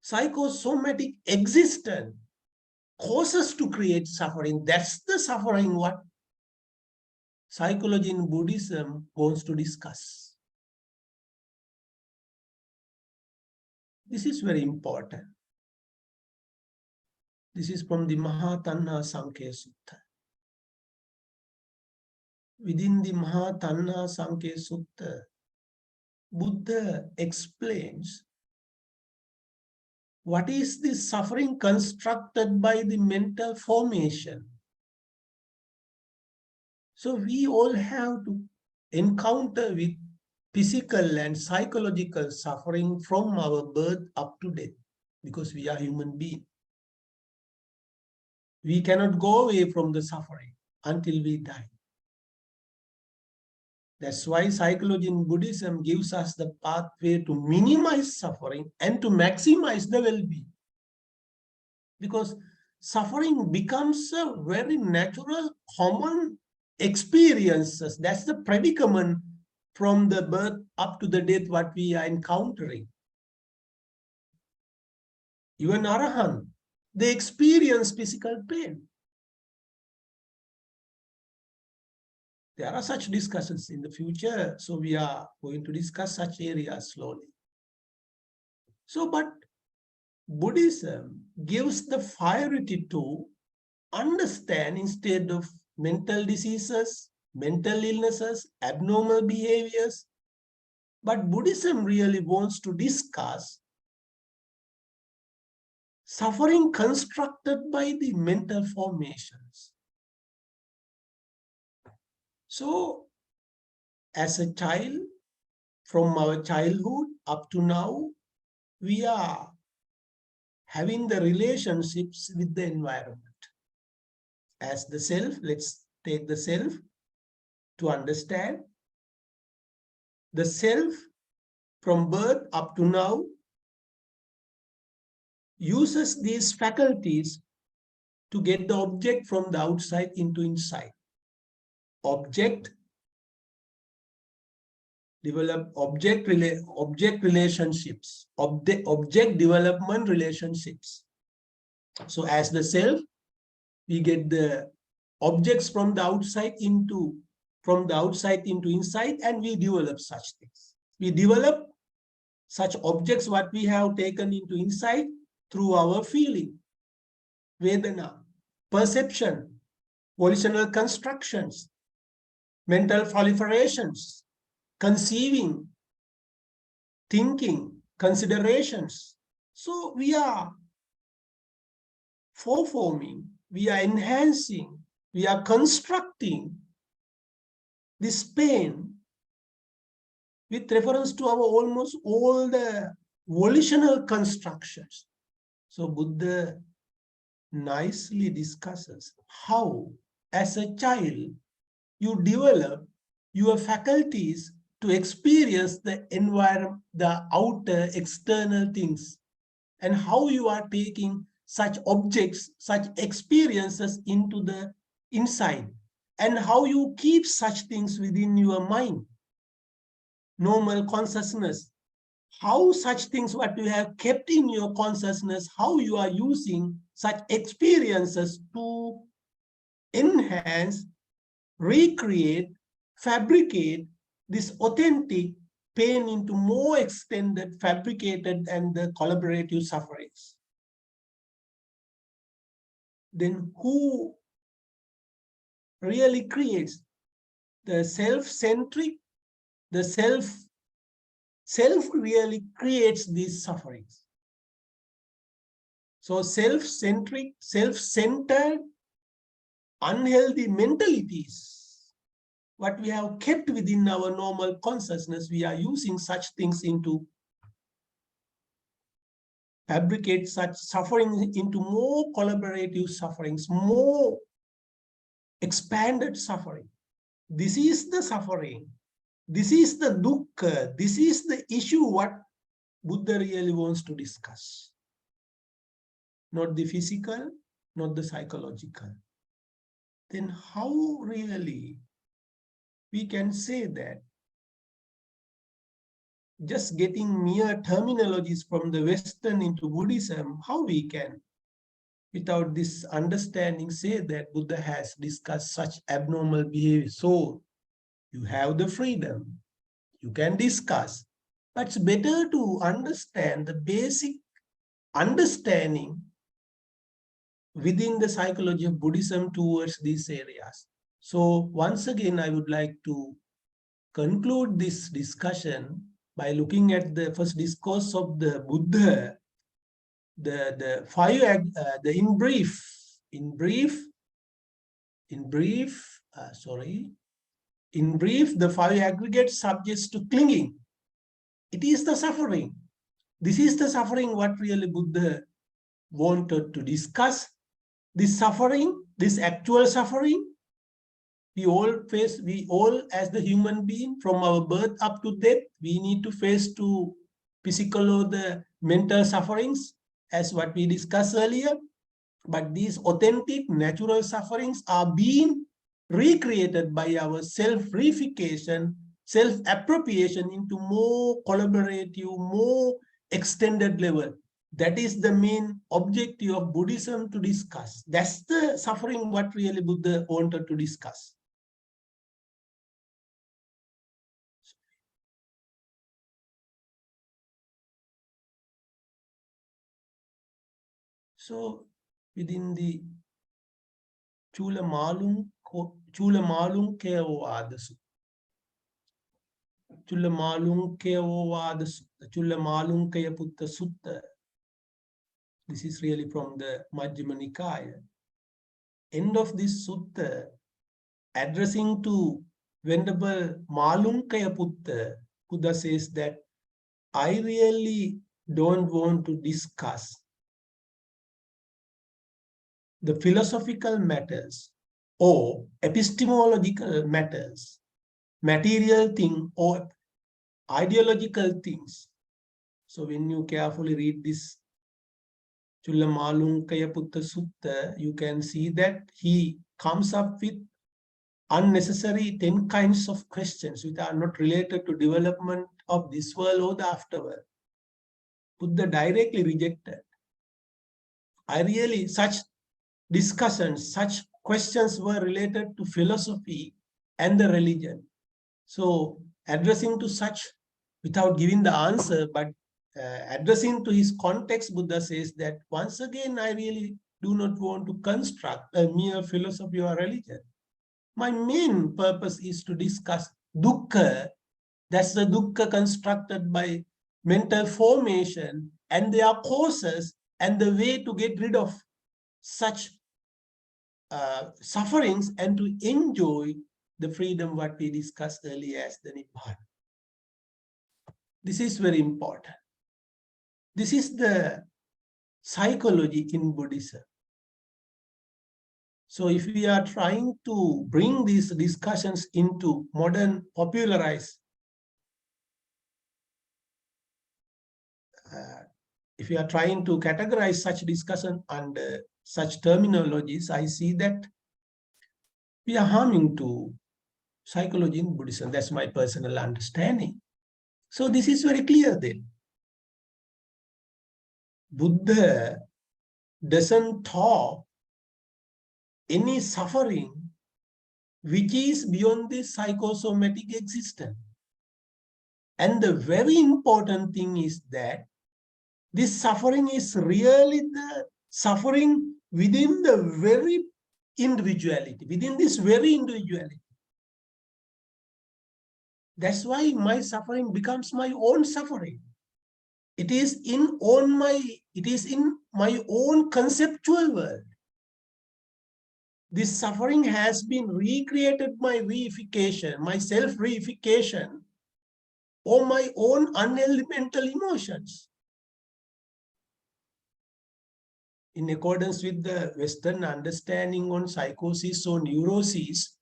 S2: psychosomatic existence causes to create suffering. That's the suffering what psychology in Buddhism wants to discuss. This is very important. This is from the Mahatanha Sankhya Sutta. Within the Mahatanha Sankhya Sutta, Buddha explains what is the suffering constructed by the mental formation. So we all have to encounter with physical and psychological suffering from our birth up to death, because we are human beings. We cannot go away from the suffering until we die. That's why psychology in Buddhism gives us the pathway to minimize suffering and to maximize the well-being. Because suffering becomes a very natural, common experiences. That's the predicament from the birth up to the death what we are encountering. Even Arahant, they experience physical pain. There are such discussions in the future, so we are going to discuss such areas slowly. So, but Buddhism gives the priority to understand, instead of mental diseases, mental illnesses, abnormal behaviors, but Buddhism really wants to discuss suffering constructed by the mental formations. So, as a child, from our childhood up to now, we are having the relationships with the environment. As the self, let's take the self to understand. The self from birth up to now uses these faculties to get the object from the outside into inside. Object develop object relationships, object development relationships. So as the self, we get the objects from the outside into inside, and we develop such things. We develop such objects what we have taken into inside through our feeling, Vedana, perception, volitional constructions, mental proliferations, conceiving, thinking, considerations. So we are forming, we are enhancing, we are constructing this pain with reference to our almost all the volitional constructions. So Buddha nicely discusses how, as a child, you develop your faculties to experience the environment, the outer external things, and how you are taking such objects, such experiences into the inside, and how you keep such things within your mind. Normal consciousness, how such things what you have kept in your consciousness, how you are using such experiences to enhance, recreate, fabricate this authentic pain into more extended, fabricated, and the collaborative sufferings. Then who really creates the self-centric, the self really creates these sufferings. So self-centric, self-centered, unhealthy mentalities, what we have kept within our normal consciousness, we are using such things into fabricate such suffering into more collaborative sufferings, more expanded suffering. This is the suffering. This is the dukkha. This is the issue what Buddha really wants to discuss. Not the physical, not the psychological. Then how really we can say that just getting mere terminologies from the Western into Buddhism, how we can, without this understanding, say that Buddha has discussed such abnormal behavior. So you have the freedom, you can discuss, but it's better to understand the basic understanding within the psychology of Buddhism towards these areas. So once again, I would like to conclude this discussion by looking at the first discourse of the Buddha, the in brief, the five aggregate subjects to clinging. It is the suffering. This is the suffering what really Buddha wanted to discuss. This suffering, this actual suffering, we all as the human being from our birth up to death, we need to face to physical or the mental sufferings as what we discussed earlier. But these authentic natural sufferings are being recreated by our self-reification, self-appropriation into more collaborative, more extended level. That is the main objective of Buddhism to discuss. That's the suffering what really Buddha wanted to discuss. So within the Chula Malung Keovada Sutta, Chula Malung Keovada Sutta, Chula Malung Kayaputta Sutta. This is really from the Majjhima Nikaya. End of this sutta, addressing to Venerable Malung Kayaputta, Buddha says that I really don't want to discuss the philosophical matters or epistemological matters, material thing or ideological things. So when you carefully read this Chulla Malung Kayaputta Sutta, you can see that he comes up with unnecessary 10 kinds of questions which are not related to development of this world or the afterworld. Buddha directly rejected. Such discussions, such questions were related to philosophy and the religion. So addressing to such, without giving the answer, but addressing to his context, Buddha says that once again, I really do not want to construct a mere philosophy or religion. My main purpose is to discuss dukkha. That's the dukkha constructed by mental formation and their causes and the way to get rid of such sufferings and to enjoy the freedom what we discussed earlier as the Nibbana. This is very important. This is the psychology in Buddhism. So if we are trying to bring these discussions into modern popularized, if we are trying to categorize such discussion under such terminologies, I see that we are harming to psychology in Buddhism. That's my personal understanding. So this is very clear then. Buddha doesn't talk any suffering which is beyond this psychosomatic existence. And the very important thing is that this suffering is really the suffering within the very individuality, within this very individuality. That's why my suffering becomes my own suffering. It is in my own conceptual world. This suffering has been recreated by reification, my self-reification, or my own unelemental emotions. in accordance with the Western understanding on psychosis or neurosis.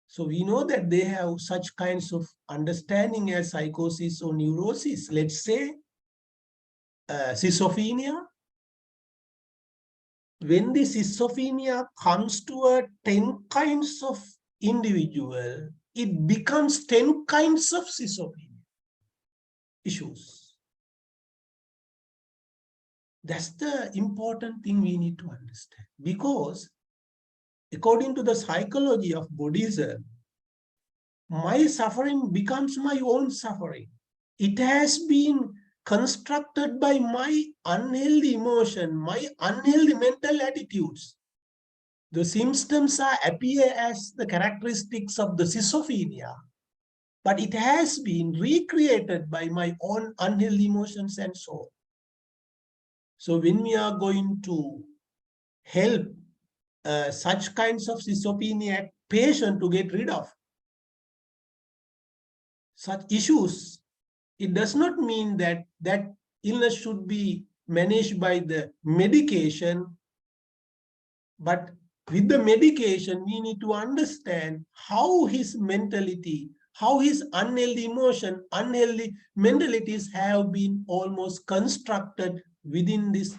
S2: So we know that they have such kinds of understanding as psychosis or neurosis. Let's say schizophrenia. When the schizophrenia comes to a 10 kinds of individual, it becomes 10 kinds of schizophrenia issues. That's the important thing we need to understand. Because according to the psychology of Buddhism, my suffering becomes my own suffering. It has been constructed by my unhealthy emotion, my unhealthy mental attitudes. The symptoms appear as the characteristics of the schizophrenia, but it has been recreated by my own unhealthy emotions and so. So when we are going to help such kinds of schizophrenic patient to get rid of such issues, it does not mean that that illness should be managed by the medication, but with the medication, we need to understand how his mentality, how his unhealthy emotion, unhealthy mentalities have been almost constructed within this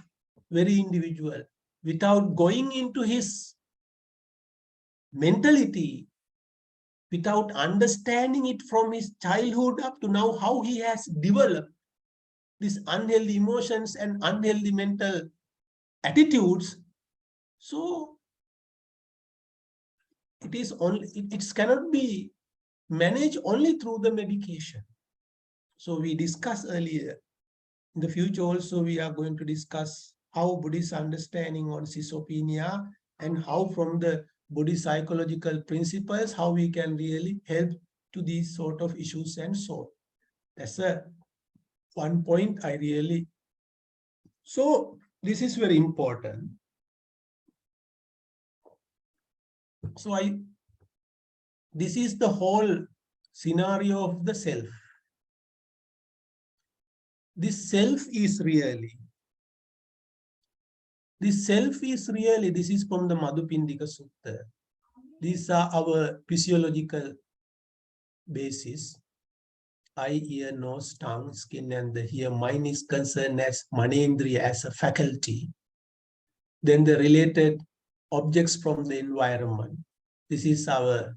S2: very individual. Without going into his mentality, without understanding it from his childhood up to now, how he has developed these unhealthy emotions and unhealthy mental attitudes. So it cannot be managed only through the medication. So we discussed earlier. In the future also, we are going to discuss how Buddhist understanding on schizophrenia and how from the Buddhist psychological principles, how we can really help to these sort of issues and so. That's one point I really. So this is very important. So this is the whole scenario of the self. This self is really, this is from the Madhupindika Sutta. These are our physiological basis. Eye, ear, nose, tongue, skin, and the here. Mind is concerned as manendriya, as a faculty. Then the related objects from the environment. This is our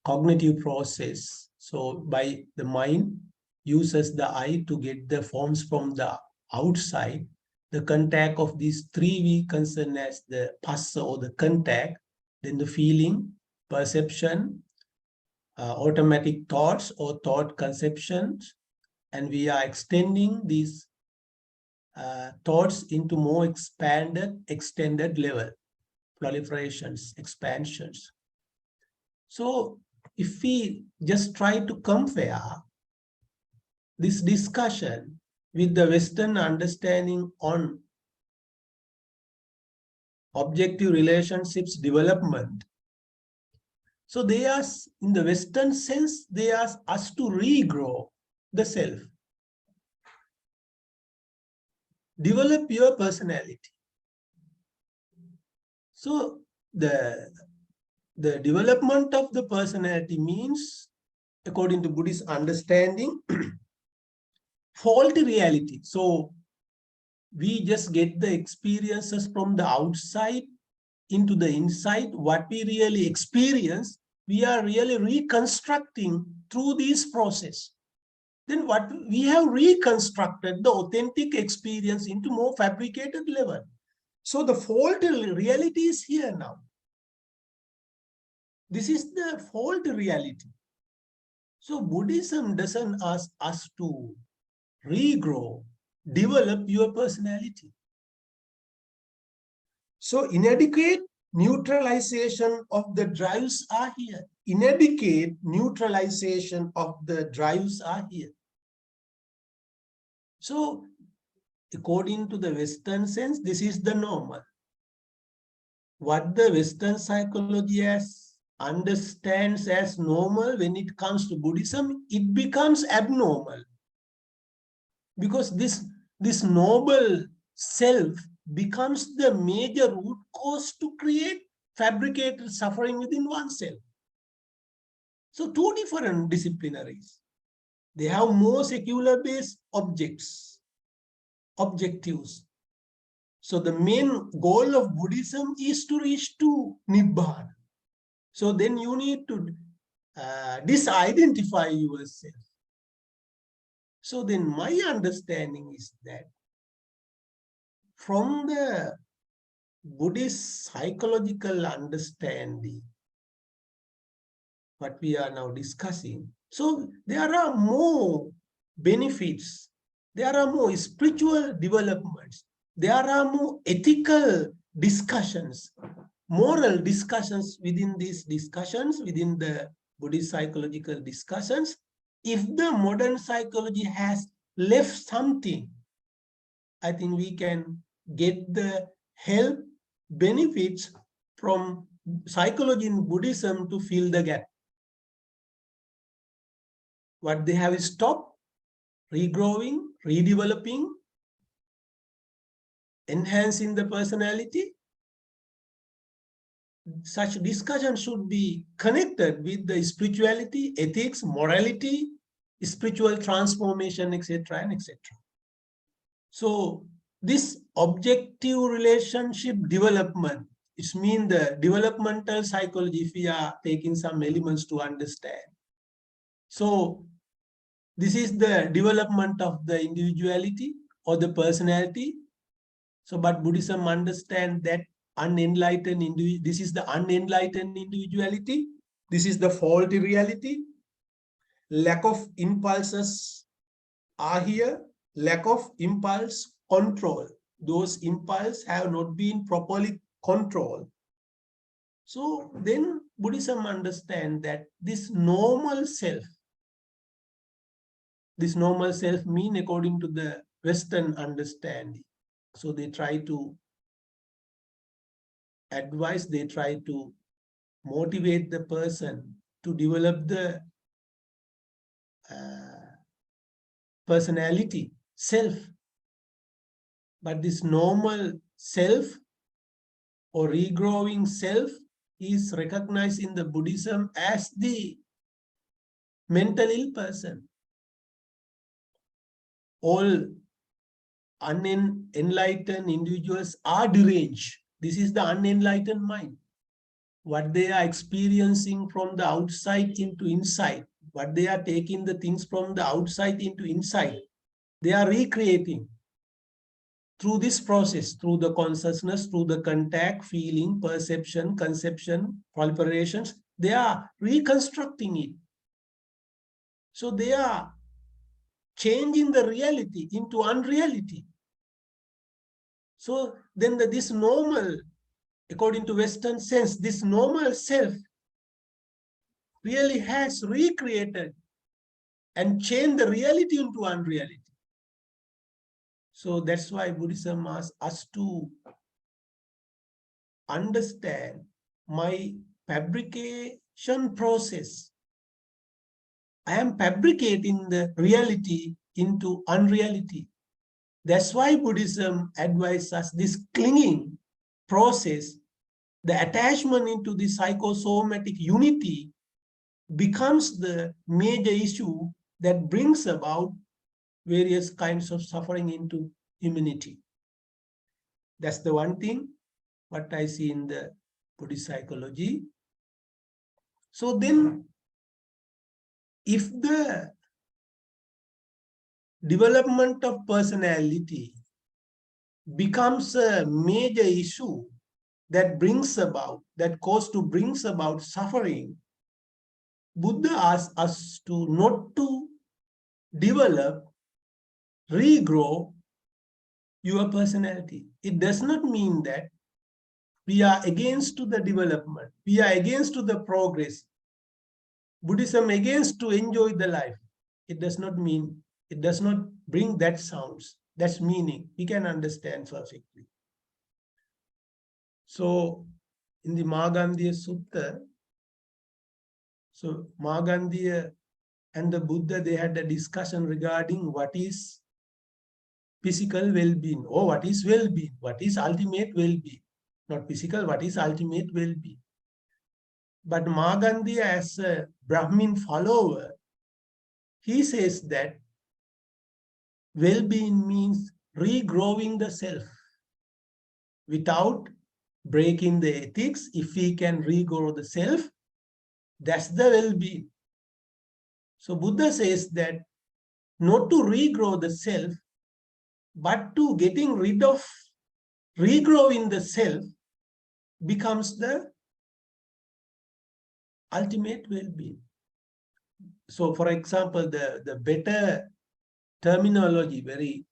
S2: cognitive process. So by the mind uses the eye to get the forms from the outside. The contact of these three we concern as the phassa or the contact, then the feeling, perception, automatic thoughts or thought conceptions, and we are extending these thoughts into more extended level, proliferations, expansions. So if we just try to compare this discussion with the Western understanding on objective relationships development, so they are, in the Western sense, they ask us to regrow the self. Develop your personality. So the development of the personality means, according to Buddhist understanding, faulty reality. So we just get the experiences from the outside into the inside. What we really experience, we are really reconstructing through this process. Then what we have reconstructed the authentic experience into more fabricated level. So the faulty reality is here now. This is the faulty reality. So Buddhism doesn't ask us to regrow, develop your personality. So inadequate neutralization of the drives are here. Inadequate neutralization of the drives are here. So according to the Western sense, this is the normal. What the Western psychology understands as normal, when it comes to Buddhism, it becomes abnormal. Because this noble self becomes the major root cause to create fabricated suffering within oneself. So two different disciplinaries. They have more secular-based objectives. So the main goal of Buddhism is to reach to Nibbana. So then you need to disidentify yourself. So then my understanding is that from the Buddhist psychological understanding, what we are now discussing, so there are more benefits, there are more spiritual developments, there are more ethical discussions, moral discussions within these discussions, within the Buddhist psychological discussions. If the modern psychology has left something, I think we can get the help benefits from psychology in Buddhism to fill the gap. What they have stopped, regrowing, redeveloping, enhancing the personality. Such discussion should be connected with the spirituality, ethics, morality, spiritual transformation, etc. and etc. So this objective relationship development, it means the developmental psychology, if we are taking some elements to understand. So this is the development of the individuality or the personality. So, but Buddhism understands that unenlightened individual, this is the unenlightened individuality. This is the faulty reality. Lack of impulses are here. Lack of impulse control. Those impulses have not been properly controlled. So then Buddhism understands that this normal self mean according to the Western understanding. So they try to advise, they try to motivate the person to develop the personality, self. But this normal self or regrowing self is recognized in the Buddhism as the mental ill person. All unenlightened individuals are deranged. This is the unenlightened mind. What they are experiencing from the outside into inside, what they are taking the things from the outside into inside, they are recreating through this process, through the consciousness, through the contact, feeling, perception, conception, proliferations, they are reconstructing it. So they are changing the reality into unreality. So then this normal, according to Western sense, this normal self really has recreated and changed the reality into unreality. So that's why Buddhism asks us to understand my fabrication process. I am fabricating the reality into unreality. That's why Buddhism advises us this clinging process, the attachment into the psychosomatic unity becomes the major issue that brings about various kinds of suffering into humanity. That's the one thing what I see in the Buddhist psychology. So then, if the development of personality becomes a major issue that brings about suffering, Buddha asks us to not to develop, regrow your personality. It does not mean that we are against to the development, we are against to the progress. Buddhism against to enjoy the life. It does not mean, it does not bring that sounds, that's meaning. We can understand perfectly. So in the Markandeya Sutta, so Markandeya and the Buddha, they had a discussion regarding what is physical well-being. Oh, what is well-being? What is ultimate well-being? Not physical, what is ultimate well-being? But Magandhi, as a Brahmin follower, he says that well-being means regrowing the self without breaking the ethics. If we can regrow the self, that's the well-being. So Buddha says that not to regrow the self, but to getting rid of regrowing the self becomes the ultimate well-being. So for example, the better terminology, very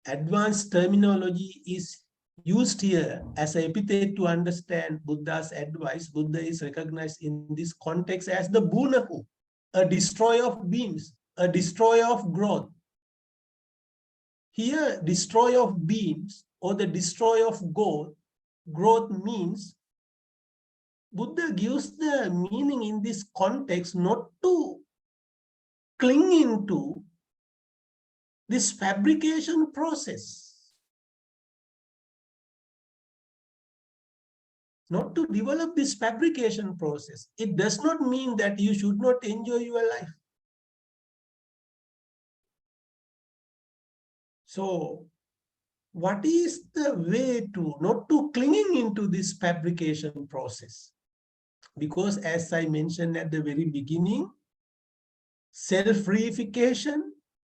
S2: advanced terminology is used here as an epithet to understand Buddha's advice. Buddha is recognized in this context as the Bunahu, a destroyer of beings, a destroyer of growth. Here, destroyer of beings or the destroyer of growth means Buddha gives the meaning in this context not to cling into this fabrication process, not to develop this fabrication process. It does not mean that you should not enjoy your life. So what is the way to not to clinging into this fabrication process? Because as I mentioned at the very beginning, self-reification,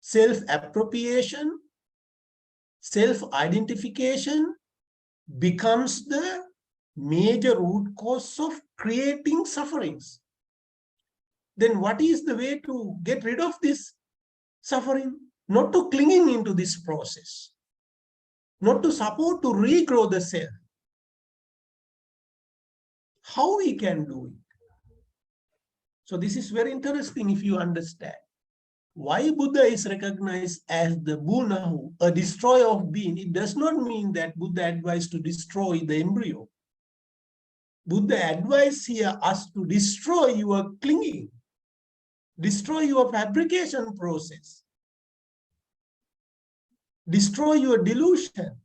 S2: self-appropriation, self-identification becomes the major root cause of creating sufferings. Then what is the way to get rid of this suffering? Not to clinging into this process, not to support to regrow the self. How we can do it? So this is very interesting if you understand. Why Buddha is recognized as the Bunahu, a destroyer of being. It does not mean that Buddha advised to destroy the embryo. Buddha advised here us to destroy your clinging, destroy your fabrication process, destroy your delusion,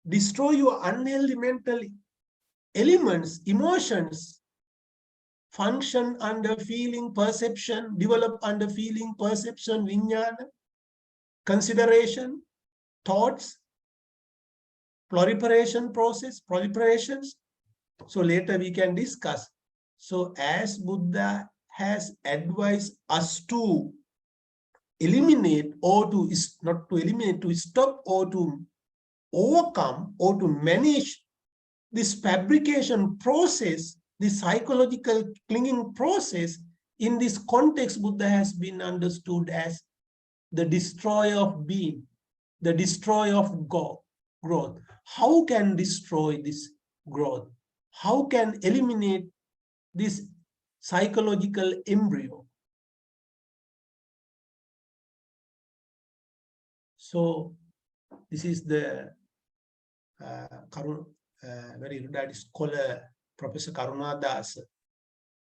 S2: destroy your unhealthy mental elements, emotions, function under feeling, perception, develop under feeling, perception, vijnana, consideration, thoughts, proliferation process, proliferations. So later we can discuss. So as Buddha has advised us to eliminate or to, not to eliminate, to stop or to overcome or to manage this fabrication process, this psychological clinging process, in this context, Buddha has been understood as the destroyer of being, the destroyer of growth. How can destroy this growth? How can eliminate this psychological embryo? So this is the very erudite scholar, Professor Karunadas.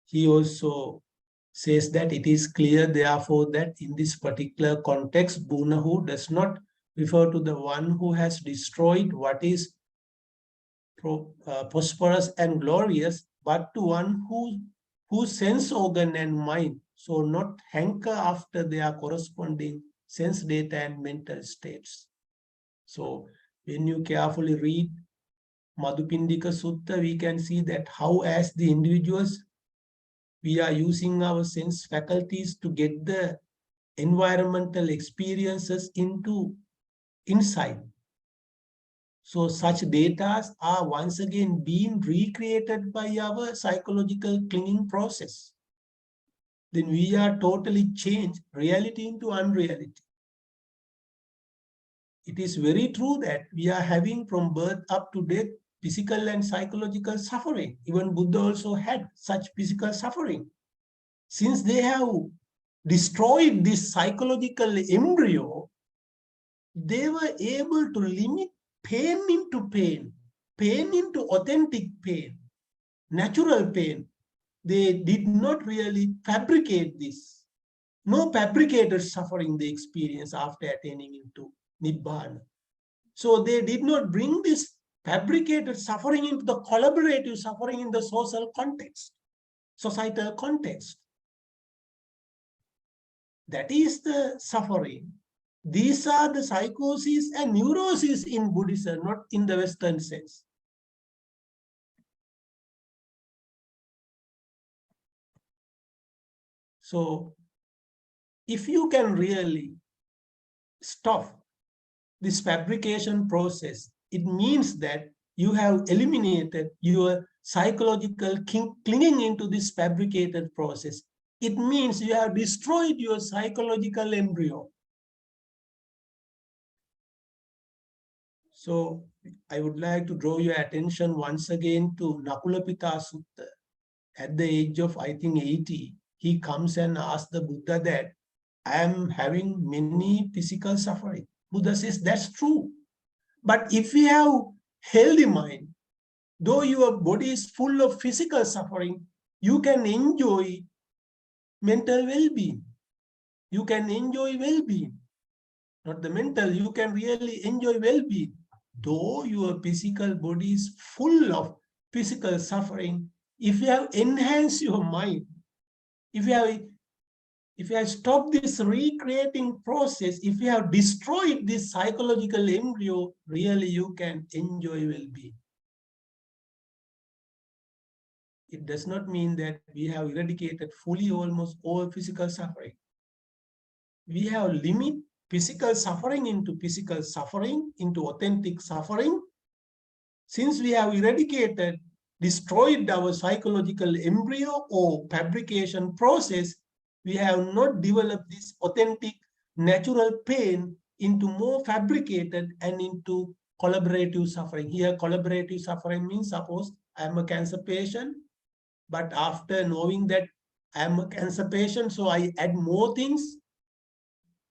S2: He also says that it is clear, therefore, that in this particular context, Bunahu does not refer to the one who has destroyed what is prosperous and glorious, but to one whose sense organ and mind so not hanker after their corresponding sense data and mental states. So when you carefully read Madhupindika Sutta, we can see that how as the individuals, we are using our sense faculties to get the environmental experiences into insight. So such data are once again being recreated by our psychological clinging process. Then we are totally changed reality into unreality. It is very true that we are having from birth up to death physical and psychological suffering. Even Buddha also had such physical suffering. Since they have destroyed this psychological embryo, they were able to limit pain into pain, pain into authentic pain, natural pain. They did not really fabricate this. No fabricated suffering they experience after attaining into Nibbana. So they did not bring this fabricated suffering into the collaborative suffering in the social context, societal context. That is the suffering. These are the psychosis and neurosis in Buddhism, not in the Western sense. So if you can really stop this fabrication process, it means that you have eliminated your psychological clinging into this fabricated process. It means you have destroyed your psychological embryo. So I would like to draw your attention once again to Nakulapita Sutta. At the age of, I think, 80, he comes and asks the Buddha that I am having many physical suffering. Buddha says, that's true. But if you have healthy mind, though your body is full of physical suffering, you can enjoy mental well-being. You can enjoy well-being. Not the mental, you can really enjoy well-being. Though your physical body is full of physical suffering, if you have enhanced your mind, if you have stopped this recreating process, if you have destroyed this psychological embryo, really you can enjoy well-being. It does not mean that we have eradicated fully almost all physical suffering. We have limited physical suffering into authentic suffering. Since we have eradicated, destroyed our psychological embryo or fabrication process, we have not developed this authentic natural pain into more fabricated and into collaborative suffering. Here, collaborative suffering means, suppose I am a cancer patient, but after knowing that I am a cancer patient, so I add more things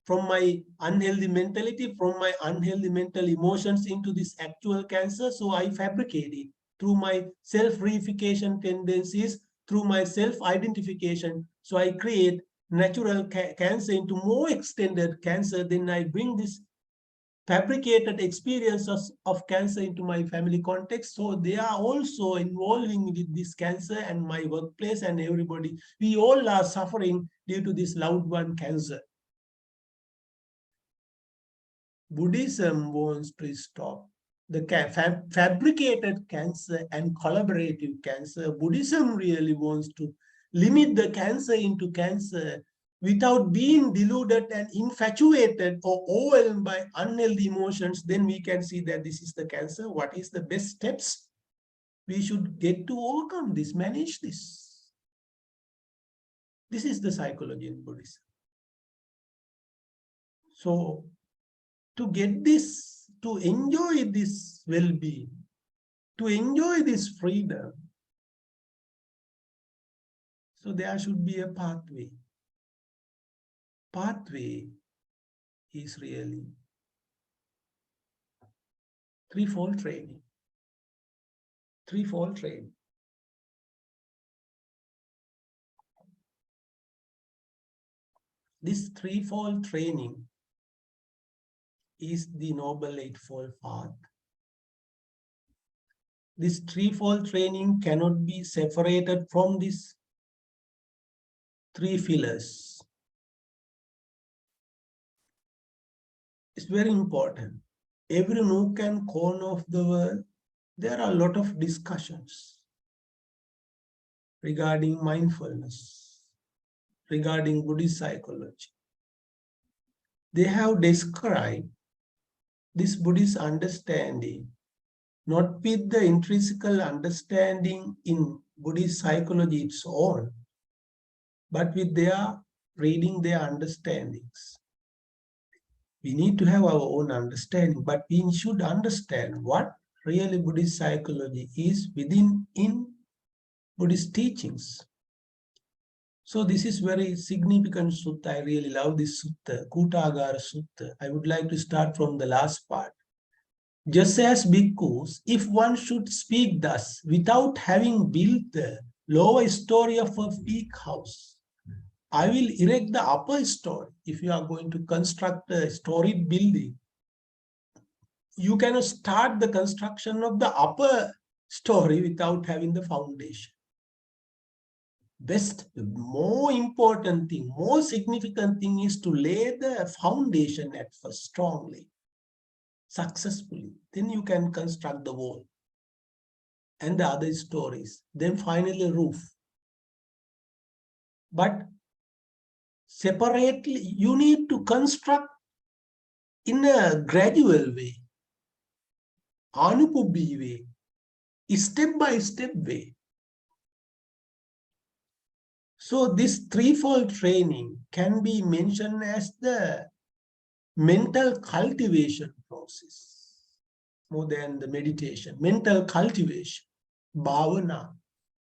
S2: from my unhealthy mentality, from my unhealthy mental emotions into this actual cancer. So I fabricate it through my self-reification tendencies, through my self-identification. So I create natural cancer into more extended cancer. Then I bring this fabricated experiences of cancer into my family context. So they are also involving with this cancer and my workplace and everybody. We all are suffering due to this loved one cancer. Buddhism wants to stop the fabricated cancer and collaborative cancer. Buddhism really wants to limit the cancer into cancer without being deluded and infatuated or overwhelmed by unhealthy emotions. Then we can see that this is the cancer. What is the best steps we should get to overcome this, manage this? This is the psychology in Buddhism. So to get this, to enjoy this well-being, to enjoy this freedom, so there should be a pathway. Pathway is really threefold training. Threefold training. This threefold training is the Noble Eightfold Path. This threefold training cannot be separated from these three pillars. It's very important. Every nook and corner of the world, there are a lot of discussions regarding mindfulness, regarding Buddhist psychology. They have described this Buddhist understanding not with the intrinsic understanding in Buddhist psychology its own, but with their reading their understandings. We need to have our own understanding, but we should understand what really Buddhist psychology is in Buddhist teachings. So this is very significant sutta. I really love this sutta, Kutagara Sutta. I would like to start from the last part. Just as bhikkhus, if one should speak thus without having built the lower story of a big house, I will erect the upper story. If you are going to construct a storied building, you cannot start the construction of the upper story without having the foundation. Best, more important thing, more significant thing is to lay the foundation at first strongly, successfully. Then you can construct the wall and the other stories. Then finally roof. But separately, you need to construct in a gradual way, anupubbi way, step by step way. So this threefold training can be mentioned as the mental cultivation process, more than the meditation, mental cultivation, bhavana,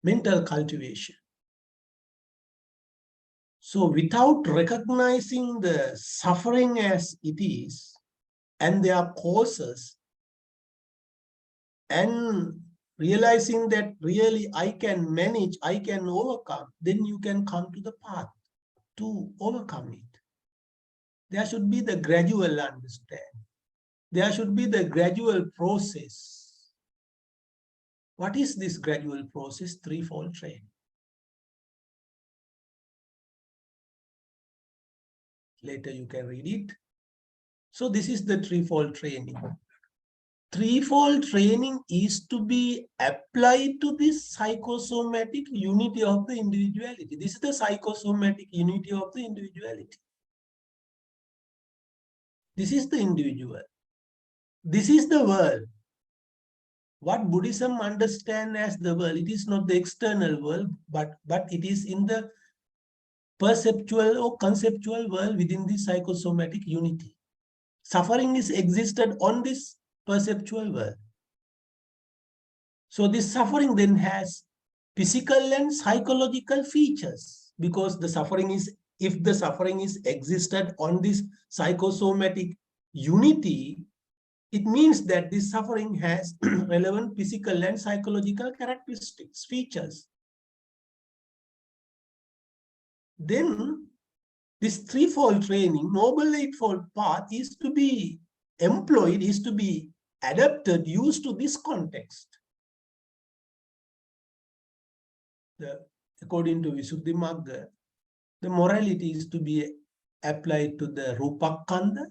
S2: mental cultivation. So without recognizing the suffering as it is and their causes, and realizing that really I can manage, I can overcome, then you can come to the path to overcome it. There should be the gradual understanding. There should be the gradual process. What is this gradual process? Threefold training. Later you can read it. So this is the threefold training. Threefold training is to be applied to this psychosomatic unity of the individuality. This is the psychosomatic unity of the individuality. This is the individual. This is the world. What Buddhism understands as the world, it is not the external world, but it is in the perceptual or conceptual world within the psychosomatic unity. Suffering is existed on this perceptual world. So this suffering then has physical and psychological features, because the suffering is, if the suffering is existed on this psychosomatic unity, it means that this suffering has relevant physical and psychological characteristics, features. Then this threefold training, Noble Eightfold Path, is to be employed, is to be adapted, used to this context. According to Visuddhimagga, the morality is to be applied to the Rupakkhanda,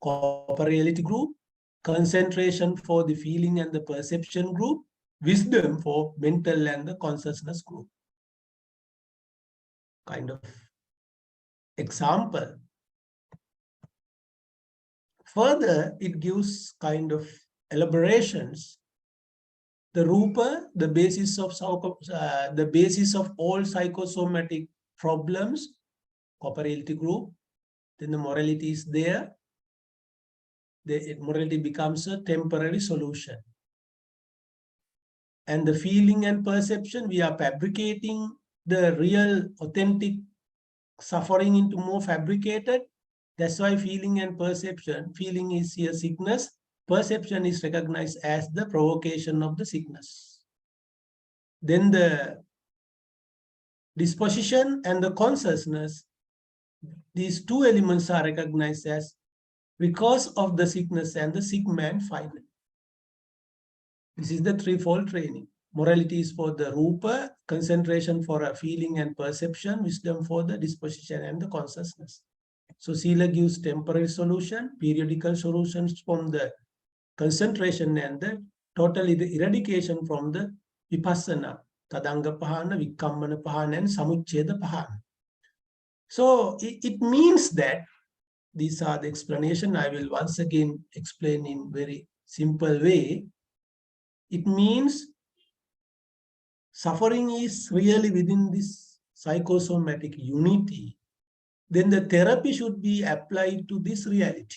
S2: corporeality group, concentration for the feeling and the perception group, wisdom for mental and the consciousness group. Kind of example. Further, it gives kind of elaborations. The Rupa, the basis of all psychosomatic problems, corporeality group. Then the morality is there. The morality becomes a temporary solution. And the feeling and perception, we are fabricating the real, authentic suffering into more fabricated. That's why feeling and perception, feeling is here sickness, perception is recognized as the provocation of the sickness. Then the disposition and the consciousness, these two elements are recognized as because of the sickness and the sick man finally. This is the threefold training. Morality is for the Rupa, concentration for a feeling and perception, wisdom for the disposition and the consciousness. So Sila gives temporary solution, periodical solutions from the concentration and the totally the eradication from the Vipassana, Tadanga Pahana, Vikammana Pahana, and Samuchcheda Pahana. So it means that these are the explanation. I will once again explain in very simple way. It means suffering is really within this psychosomatic unity. Then the therapy should be applied to this reality.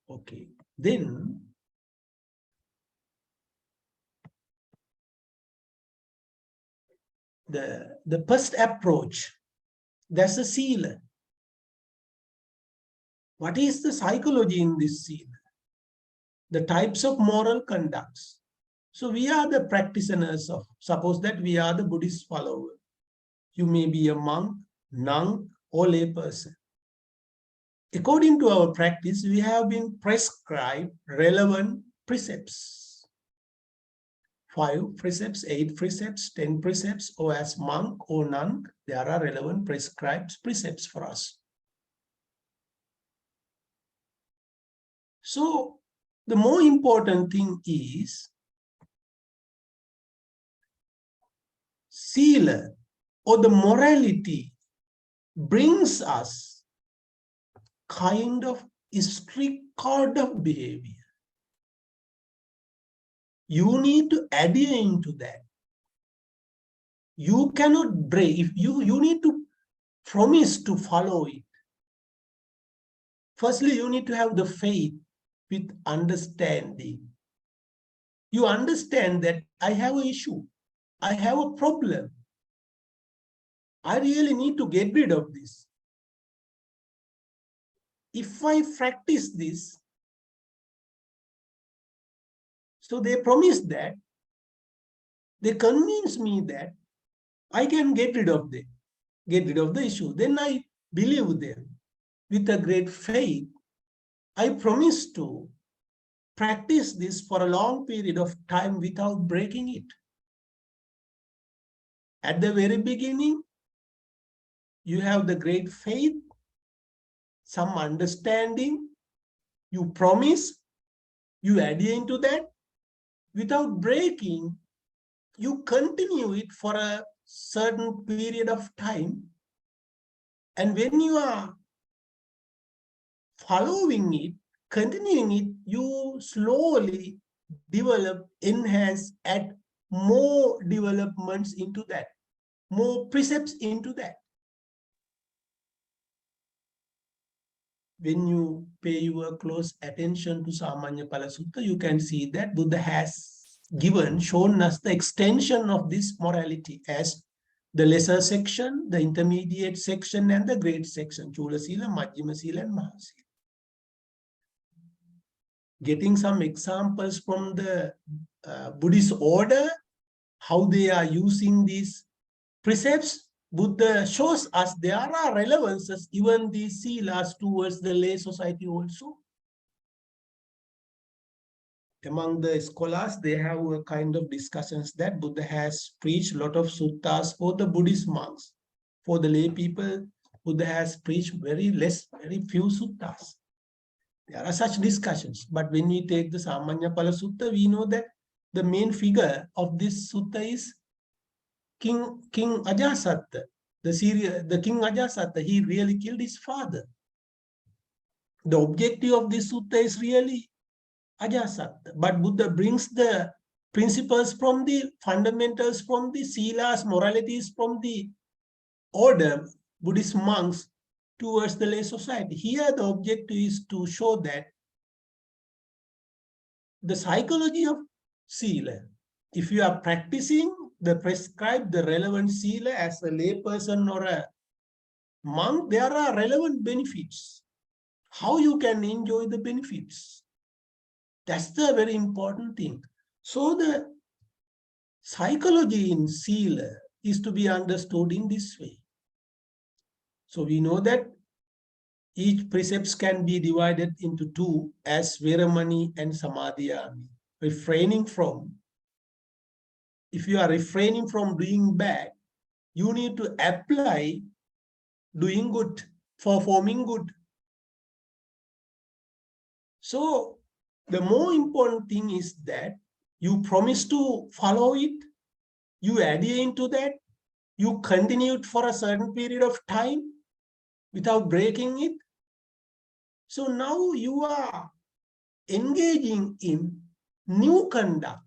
S2: Okay, then the first approach, that's a Sila. What is the psychology in this Sila? The types of moral conducts. So we are the practitioners of, suppose that we are the Buddhist follower. You may be a monk, nun, or lay person. according to our practice, we have been prescribed relevant precepts. 5 precepts, 8 precepts, 10 precepts, or as monk or nun, there are relevant prescribed precepts for us. So the more important thing is sila or the morality brings us kind of strict code of behavior. You need to adhere into that. You cannot break. If you need to promise to follow it. Firstly, you need to have the faith with understanding. You understand that I have an issue. I have a problem. I really need to get rid of this. If I practice this, so they promise that, they convince me that I can get rid of the issue. Then I believe them with a great faith. I promise to practice this for a long period of time without breaking it. At the very beginning, you have the great faith, some understanding, you promise, you adhere into that. Without breaking, you continue it for a certain period of time. And when you are following it, continuing it, you slowly develop, enhance, add more developments into that, more precepts into that. When you pay your close attention to Samanya-pala Sutta, you can see that Buddha has shown us the extension of this morality as the lesser section, the intermediate section, and the great section, Chula Sila, Majjhima Sila, and Mahasila. Getting some examples from the Buddhist order, how they are using these precepts, Buddha shows us there are relevances, even these silas, towards the lay society also. Among the scholars, they have a kind of discussions that Buddha has preached a lot of suttas for the Buddhist monks. For the lay people, Buddha has preached very few suttas. There are such discussions. But when we take the Samanya-pala Sutta, we know that the main figure of this sutta is King Ajasatta. The King Ajasatta, he really killed his father. The objective of this sutta is really Ajasatta. But Buddha brings the principles from the fundamentals, from the silas, moralities, from the order, Buddhist monks, towards the lay society. Here the objective is to show that the psychology of sila, if you are practicing the prescribed, the relevant sila as a lay person or a monk, there are relevant benefits. How you can enjoy the benefits. That's the very important thing. So the psychology in sila is to be understood in this way. So we know that each precepts can be divided into two as Veramani and Samadhiyami. Refraining from. If you are refraining from doing bad, you need to apply doing good, performing good. So the more important thing is that you promise to follow it, you adhere into that, you continue it for a certain period of time without breaking it. So now you are engaging in new conduct,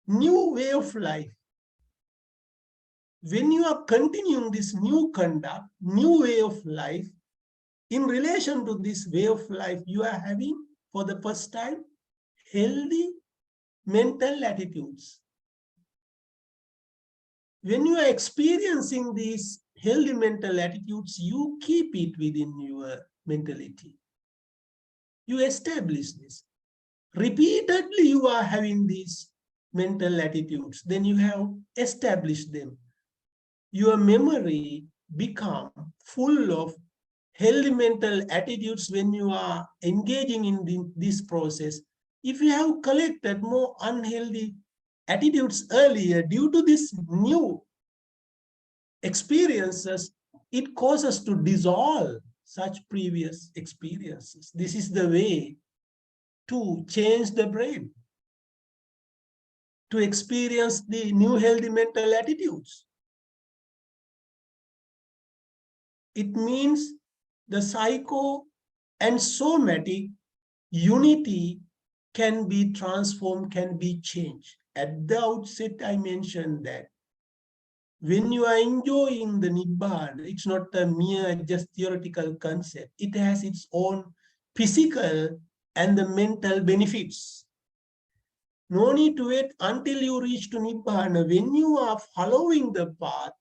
S2: new way of life. When you are continuing this new conduct, new way of life, in relation to this way of life, you are having, for the first time, healthy mental attitudes. When you are experiencing these healthy mental attitudes, you keep it within your mentality. You establish this. Repeatedly, you are having these mental attitudes. Then you have established them. Your memory become full of healthy mental attitudes when you are engaging in this process. If you have collected more unhealthy attitudes earlier due to this new experiences, it causes to dissolve such previous experiences. This is the way to change the brain, to experience the new healthy mental attitudes. It means the psycho and somatic unity can be transformed, can be changed. At the outset, I mentioned that when you are enjoying the Nibbana, it's not a mere just theoretical concept. It has its own physical and the mental benefits. No need to wait until you reach to Nibbana. When you are following the path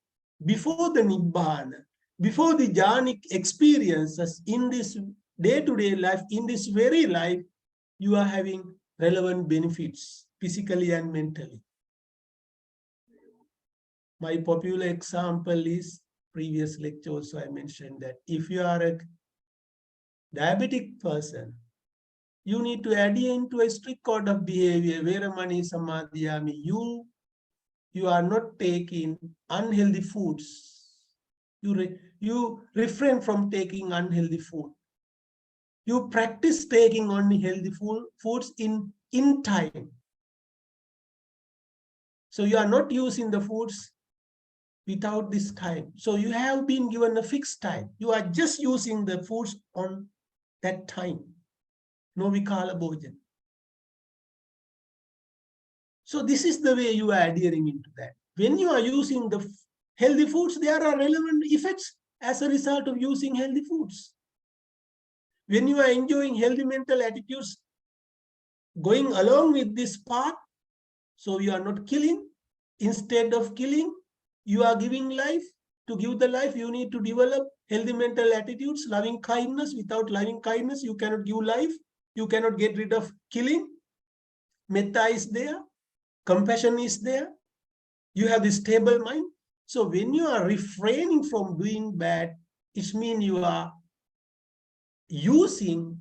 S2: before the Nibbana, before the jhanic experiences in this day-to-day life, in this very life, you are having relevant benefits physically and mentally. My popular example is previous lecture also I mentioned that if you are a diabetic person, you need to adhere into a strict code of behavior, Veramani Samadhyami. You are not taking unhealthy foods. You refrain from taking unhealthy food. You practice taking only healthy foods in time. So you are not using the foods without this time. So you have been given a fixed time. You are just using the foods on that time. No vikala bhojan. So this is the way you are adhering into that. When you are using the healthy foods, there are relevant effects as a result of using healthy foods. When you are enjoying healthy mental attitudes, going along with this path, so you are not killing. Instead of killing, you are giving life. To give the life, you need to develop healthy mental attitudes, loving kindness. Without loving kindness, you cannot give life. You cannot get rid of killing. Metta is there. Compassion is there. You have this stable mind. So when you are refraining from doing bad, it means you are using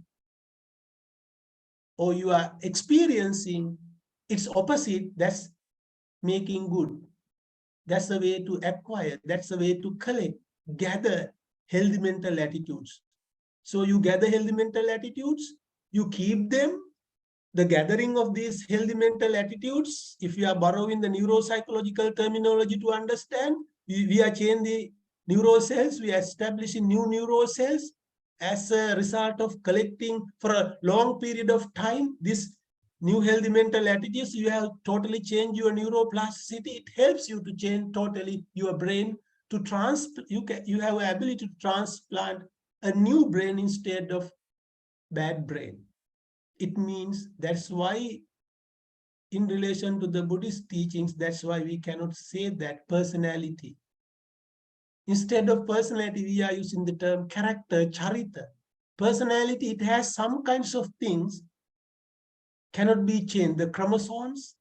S2: or you are experiencing its opposite. That's making good. That's the way to acquire. That's the way to collect, gather healthy mental attitudes. So you gather healthy mental attitudes, you keep them. The gathering of these healthy mental attitudes, if you are borrowing the neuropsychological terminology to understand, we are changing the neurocells, we are establishing new neurocells as a result of collecting for a long period of time. This new healthy mental attitudes, you have totally changed your neuroplasticity. It helps you to change totally your brain to you have the ability to transplant a new brain instead of bad brain. It means that's why in relation to the Buddhist teachings, that's why we cannot say that personality. Instead of personality, we are using the term character, charita. Personality, it has some kinds of things cannot be changed. The chromosomes,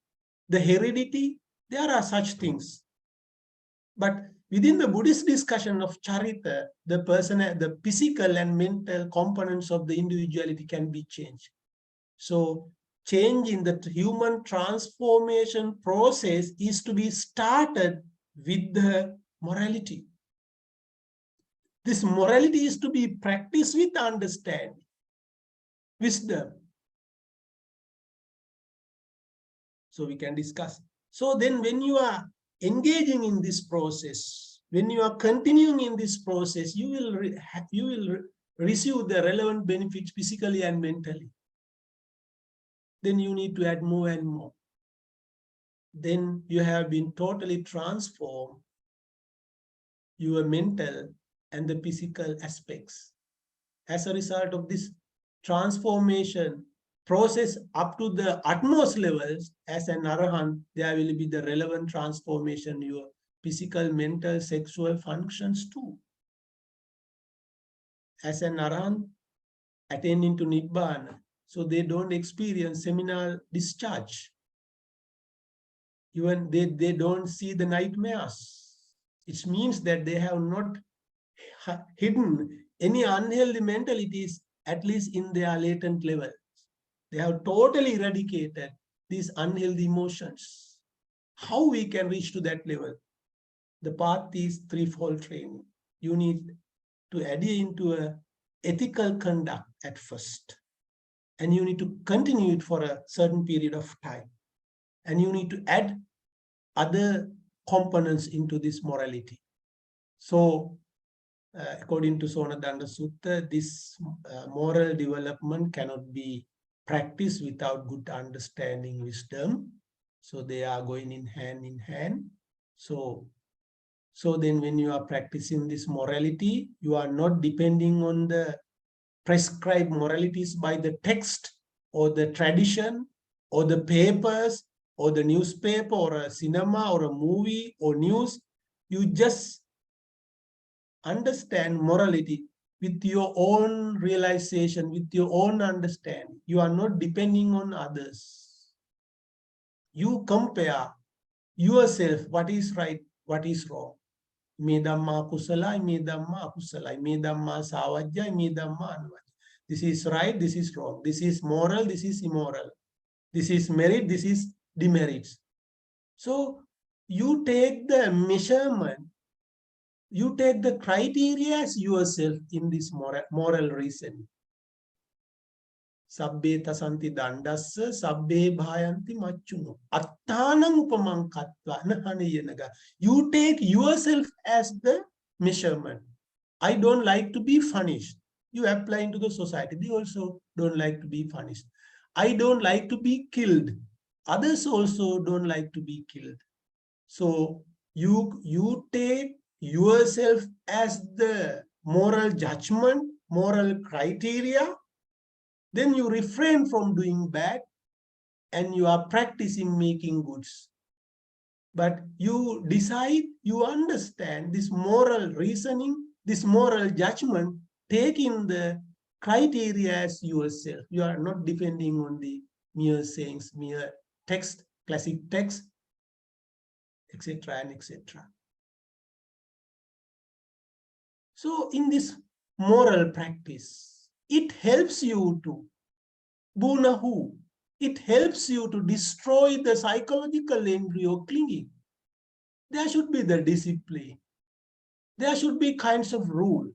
S2: the heredity, there are such things. But within the Buddhist discussion of charita, the physical and mental components of the individuality can be changed. So change in the human transformation process is to be started with the morality. This morality is to be practiced with understanding, wisdom. So we can discuss. So then when you are engaging in this process, when you are continuing in this process, you will receive the relevant benefits physically and mentally. Then you need to add more and more. Then you have been totally transformed your mental and the physical aspects. As a result of this transformation process up to the utmost levels, as an arahant, there will be the relevant transformation, your physical, mental, sexual functions too. As an arahant, attaining to Nibbana, so they don't experience seminal discharge. Even they don't see the nightmares. It means that they have not hidden any unhealthy mentalities, at least in their latent level. They have totally eradicated these unhealthy emotions. How we can reach to that level? The path is threefold training. You need to adhere into a ethical conduct at first. And you need to continue it for a certain period of time. And you need to add other components into this morality. So, according to Sonadanda Sutta, this moral development cannot be practiced without good understanding, wisdom. So they are going in hand. So then when you are practicing this morality, you are not depending on the prescribed moralities by the text or the tradition or the papers or the newspaper or a cinema or a movie or news. You just understand morality with your own realization, with your own understanding. You are not depending on others. You compare yourself, what is right, what is wrong. Me dhamma kusalai, me dhamma akusalai, me dhamma savajjai, me dhamma anuvajjai. This is right, this is wrong. This is moral, this is immoral. This is merit, this is demerits. So you take the measurement, you take the criteria as yourself in this moral reasoning. Sabbe tasanti dandassa, sabbe bhayanti machuno. Attanam upamang kattva nahanayanaga. You take yourself as the measurement. I don't like to be punished. You apply into the society. They also don't like to be punished. I don't like to be killed. Others also don't like to be killed. So you take yourself as the moral judgment, moral criteria, then you refrain from doing bad and you are practicing making goods. But you decide, you understand this moral reasoning, this moral judgment, taking the criteria as yourself. You are not depending on the mere sayings, mere text, classic text, etc. and etc. So in this moral practice, it helps you to bunahu. It helps you to destroy the psychological embryo clinging. There should be the discipline. There should be kinds of rule.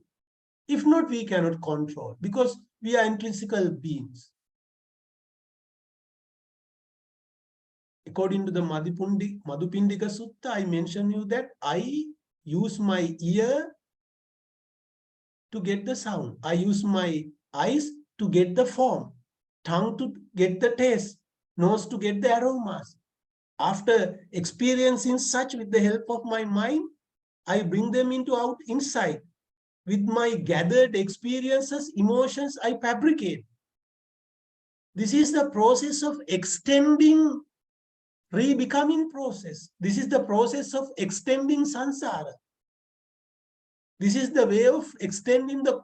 S2: If not, we cannot control because we are intrinsical beings. According to the Madhupindika Sutta, I mentioned you that I use my ear to get the sound. I use my eyes to get the form, tongue to get the taste, nose to get the aromas. After experiencing such with the help of my mind, I bring them into out insight. With my gathered experiences, emotions, I fabricate. This is the process of extending, re-becoming process. This is the process of extending samsara. This is the way of extending the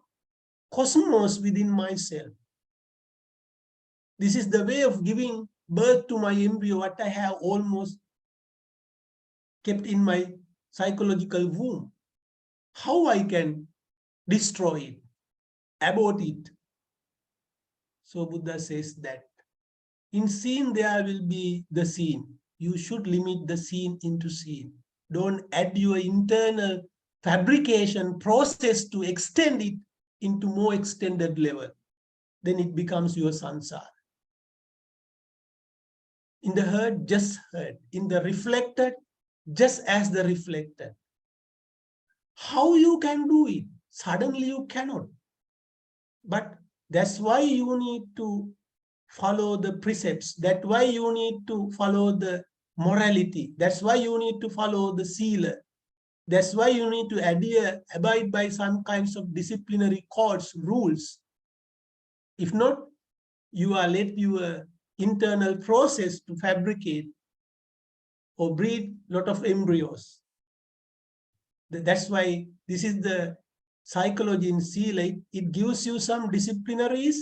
S2: cosmos within myself. This is the way of giving birth to my embryo, what I have almost kept in my psychological womb. How I can destroy it, abort it. So Buddha says that in seen there will be the seen. You should limit the seen into seen. Don't add your internal fabrication process to extend it into more extended level. Then it becomes your samsara. In the heard, just heard. In the reflected, just as the reflected. How you can do it? Suddenly you cannot. But that's why you need to follow the precepts. That's why you need to follow the morality. That's why you need to follow the sila. That's why you need to abide by some kinds of disciplinary codes, rules. If not, you are let your internal process to fabricate or breed a lot of embryos. That's why this is the psychology in sila. It gives you some disciplinaries.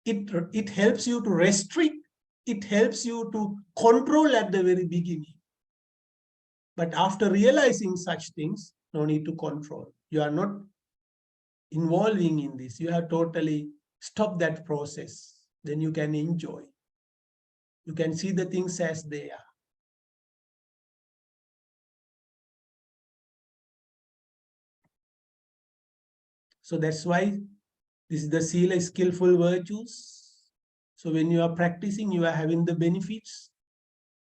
S2: It helps you to restrict. It helps you to control at the very beginning. But after realizing such things, no need to control. You are not involving in this. You have totally stopped that process. Then you can enjoy. You can see the things as they are. So that's why this is the sila, skillful virtues. So when you are practicing, you are having the benefits.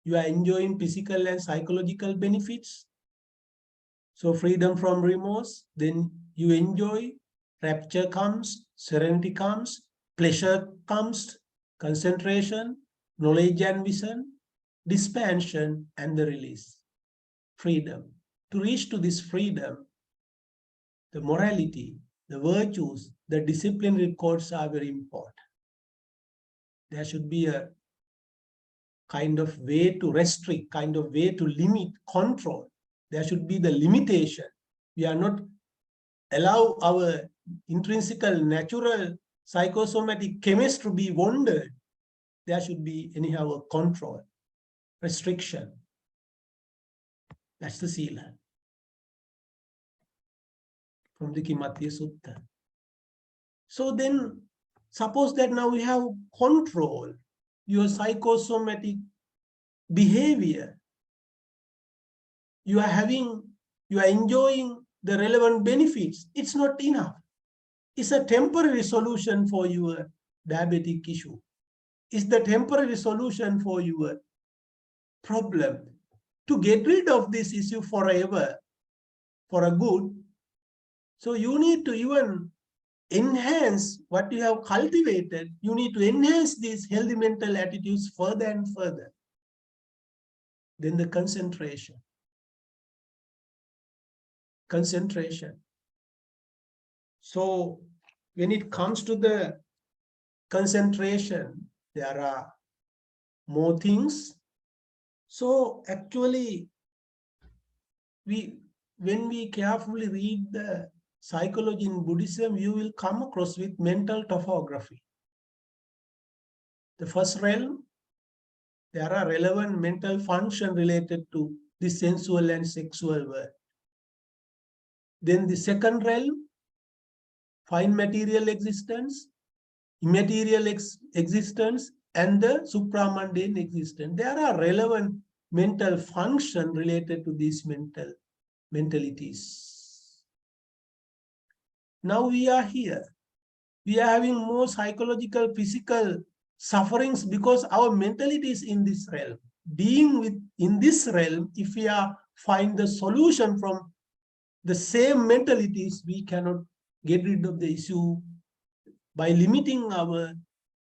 S2: You are enjoying physical and psychological benefits. So freedom from remorse, then you enjoy, rapture comes, serenity comes, pleasure comes, concentration, knowledge and vision, dispansion, and the release. Freedom. To reach to this freedom, the morality, the virtues, the disciplinary codes are very important. There should be a kind of way to restrict, kind of way to limit, control. There should be the limitation. We are not allow our intrinsical, natural, psychosomatic chemistry to be wandered. There should be anyhow a control, restriction. That's the sila from the Kimatya Sutta. So then, suppose that now we have control your psychosomatic behavior. You are enjoying the relevant benefits. It's not enough. It's a temporary solution for your diabetic issue. It's the temporary solution for your problem. To get rid of this issue forever, for a good, so you need to even enhance what you have cultivated. You need to enhance these healthy mental attitudes further and further. Then the concentration. Concentration. So when it comes to the concentration, there are more things. So actually, when we carefully read the psychology in Buddhism, you will come across with mental topography. The first realm, there are relevant mental function related to the sensual and sexual world. Then the second realm, fine material existence, immaterial existence, and the supramundane existence. There are relevant mental function related to these mentalities. Now we are here. We are having more psychological, physical sufferings because our mentality is in this realm. Being in this realm, if we find the solution from the same mentalities, we cannot get rid of the issue by limiting our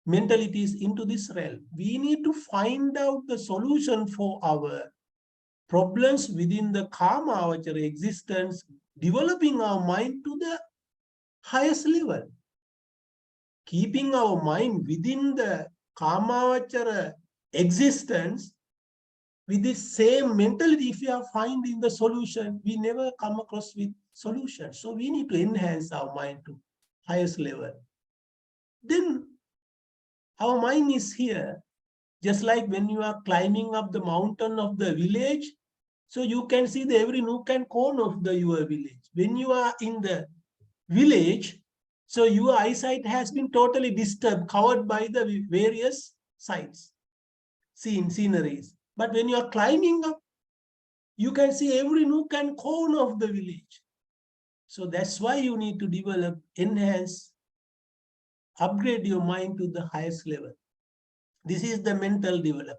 S2: mentalities into this realm. We need to find out the solution for our problems within the karma avachara existence, developing our mind to the highest level. Keeping our mind within the karma avachara existence with the same mentality, if we are finding the solution, we never come across with solution. So we need to enhance our mind to highest level. Then our mind is here, just like when you are climbing up the mountain of the village, so you can see the every nook and corner of your village. When you are in the village, so your eyesight has been totally disturbed, covered by the various sights, sceneries. But when you are climbing up, you can see every nook and corner of the village. So that's why you need to develop, enhance, upgrade your mind to the highest level. This is the mental development.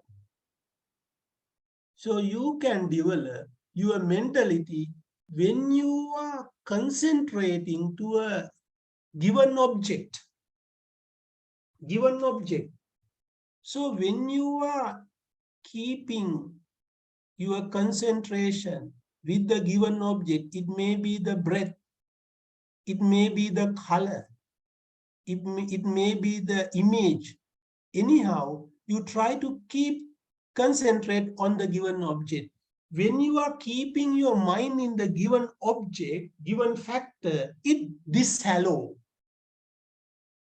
S2: So you can develop your mentality when you are concentrating to a given object. Given object. So when you are keeping your concentration with the given object, it may be the breath, it may be the color, it may be the image. Anyhow, you try to concentrate on the given object. When you are keeping your mind in the given object, given factor, it dishallow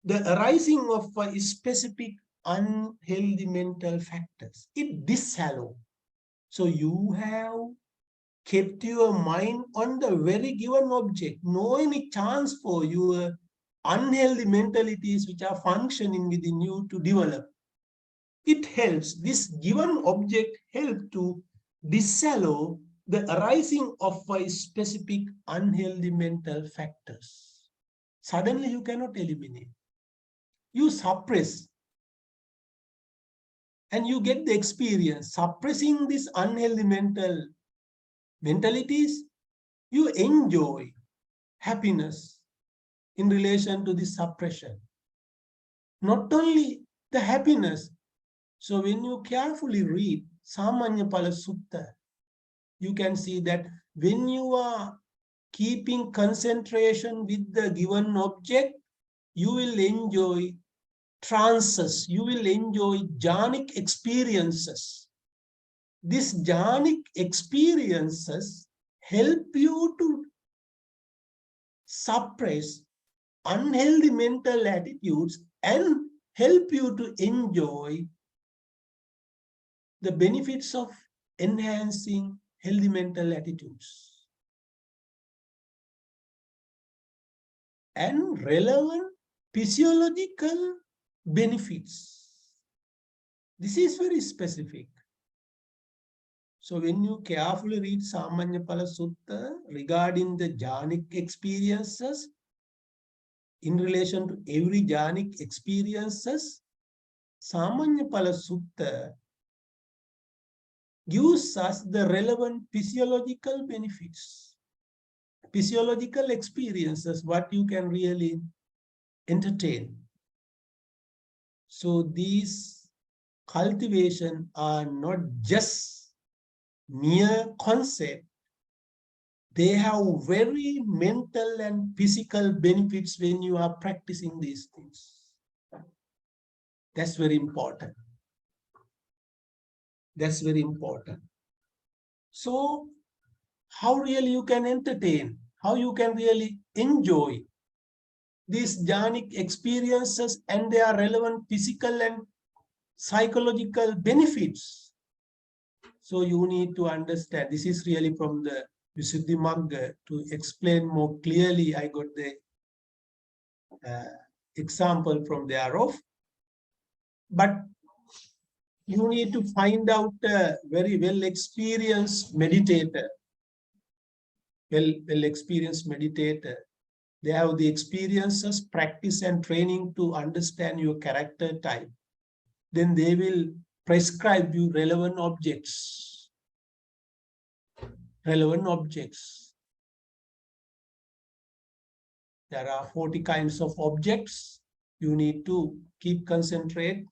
S2: the arising of a specific unhealthy mental factors. It dishallow. So you have kept your mind on the very given object, no any chance for your unhealthy mentalities which are functioning within you to develop. It helps, this given object help to disallow the arising of a specific unhealthy mental factors. Suddenly you cannot eliminate. You suppress and you get the experience. Suppressing these unhealthy mentalities, you enjoy happiness in relation to this suppression. Not only the happiness. So when you carefully read Samanyapala Sutta, you can see that when you are keeping concentration with the given object, you will enjoy trances, you will enjoy jhanic experiences. These jhanic experiences help you to suppress unhealthy mental attitudes and help you to enjoy the benefits of enhancing healthy mental attitudes. And relevant physiological benefits. This is very specific. So when you carefully read Samanyapala Sutta regarding the jhanic experiences, in relation to every jhanic experiences, Samanyapala Sutta gives us the relevant physiological benefits, physiological experiences, what you can really entertain. So these cultivation are not just mere concept, they have very mental and physical benefits when you are practicing these things. That's very important. That's very important. So how really you can entertain, how you can really enjoy these jhanic experiences and their relevant physical and psychological benefits. So you need to understand, this is really from the Visuddhimagga. To explain more clearly, I got the example from thereof. But you need to find out a very well-experienced meditator, well-experienced meditator. They have the experiences, practice and training to understand your character type. Then they will prescribe you relevant objects. Relevant objects. There are 40 kinds of objects. You need to keep concentrate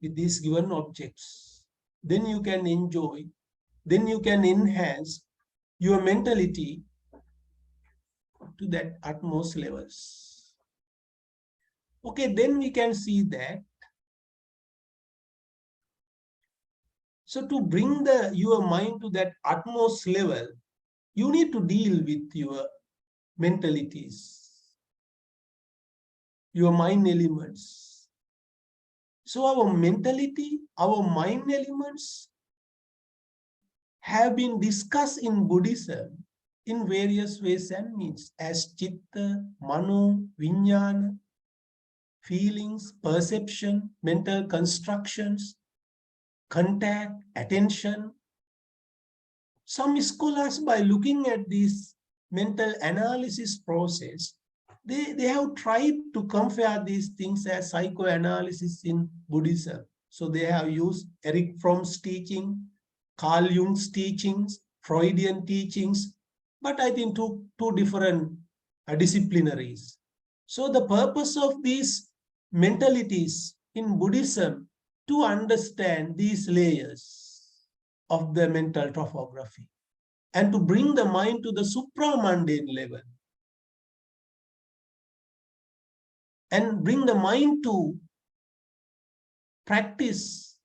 S2: with these given objects. Then you can enjoy, then you can enhance your mentality to that utmost levels. Okay, then we can see that. So to bring your mind to that utmost level, you need to deal with your mentalities, your mind elements. So our mentality, our mind elements have been discussed in Buddhism in various ways and means as Citta, Mano, Vijnana, feelings, perception, mental constructions, contact, attention. Some scholars, by looking at this mental analysis process, they have tried to compare these things as psychoanalysis in Buddhism. So they have used Erich Fromm's teaching, Carl Jung's teachings, Freudian teachings, but I think two different disciplinaries. So the purpose of these mentalities in Buddhism to understand these layers of the mental topography and to bring the mind to the supramundane level and bring the mind to practice,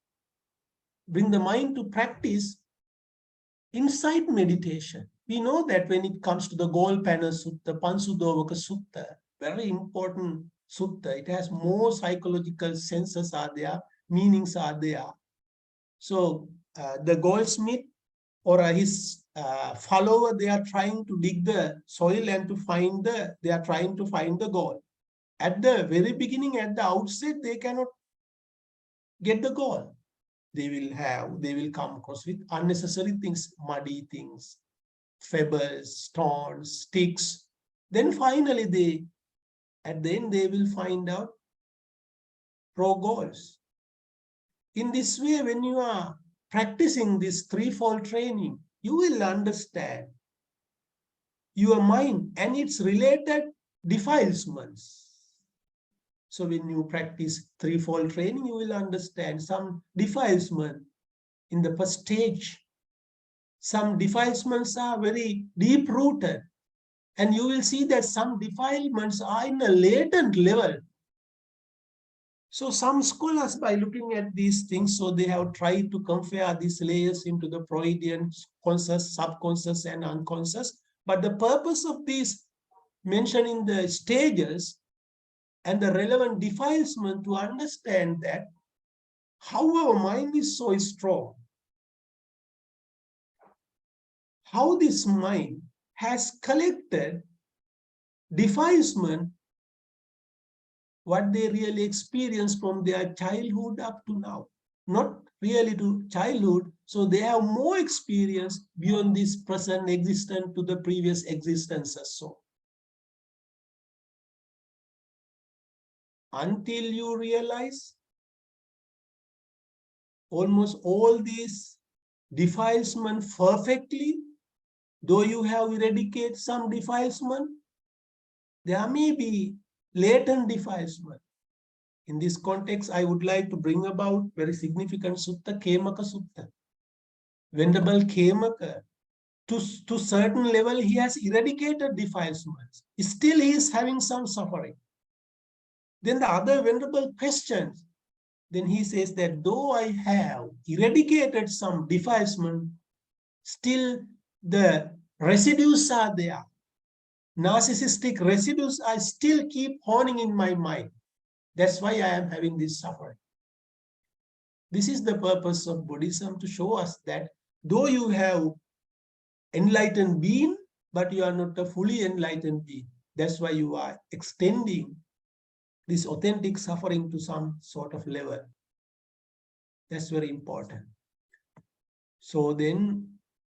S2: insight meditation. We know that when it comes to the Golpana Sutta, Pansudovaka Sutta, very important sutta, it has more psychological senses are there, meanings are there. So the goldsmith or his follower, they are trying to dig the soil and they are trying to find the gold. At the very beginning, at the outset, they cannot get the goal. They will come across with unnecessary things, muddy things, pebbles, stones, sticks. Then finally, at the end, they will find out pro goals. In this way, when you are practicing this threefold training, you will understand your mind and its related defilements. So when you practice threefold training, you will understand some defilement in the first stage. Some defilements are very deep-rooted, and you will see that some defilements are in a latent level. So some scholars, by looking at these things, so they have tried to compare these layers into the Freudian conscious, subconscious, and unconscious. But the purpose of these mentioning the stages and the relevant defilement to understand that how our mind is so strong, how this mind has collected defilement, what they really experience from their childhood up to now, not really to childhood. So they have more experience beyond this present existence to the previous existences. So until you realize almost all these defilement perfectly, though you have eradicated some defilement, there may be latent defilement. In this context, I would like to bring about very significant sutta, Khemaka Sutta. Venerable Khemaka, to certain level, he has eradicated defilements. Still, he is having some suffering. Then the other venerable questions, then he says that though I have eradicated some defilement, still the residues are there. Narcissistic residues I still keep honing in my mind. That's why I am having this suffering. This is the purpose of Buddhism, to show us that though you have enlightened being, but you are not a fully enlightened being. That's why you are extending this authentic suffering to some sort of level. That's very important. So then,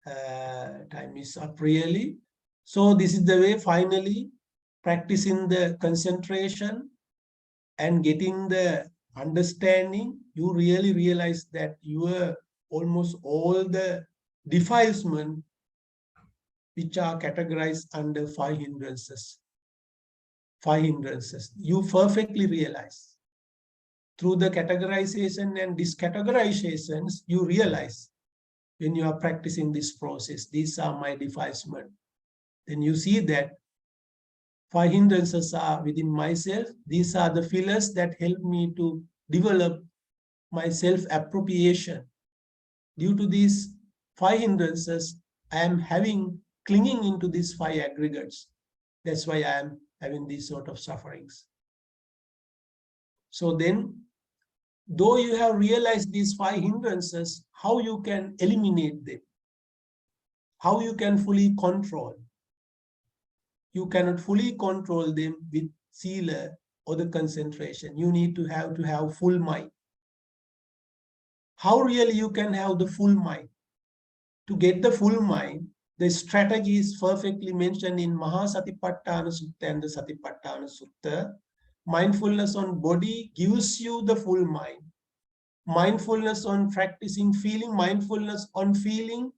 S2: time is up really. So this is the way, finally, practicing the concentration and getting the understanding, you really realize that your almost all the defilement which are categorized under five hindrances. You perfectly realize. Through the categorization and discategorizations, you realize when you are practicing this process, these are my defilement. Then you see that five hindrances are within myself. These are the fillers that help me to develop my self-appropriation. Due to these five hindrances, I am clinging into these five aggregates. That's why I am having these sort of sufferings. So then, though you have realized these five hindrances, how you can eliminate them? How you can fully control? You cannot fully control them with sila or the concentration. You need to have full mind. How really you can have the full mind? To get the full mind, the strategy is perfectly mentioned in Mahasatipatthana Sutta and the Satipatthana Sutta. Mindfulness on body gives you the full mind. Mindfulness on practicing feeling, mindfulness on feeling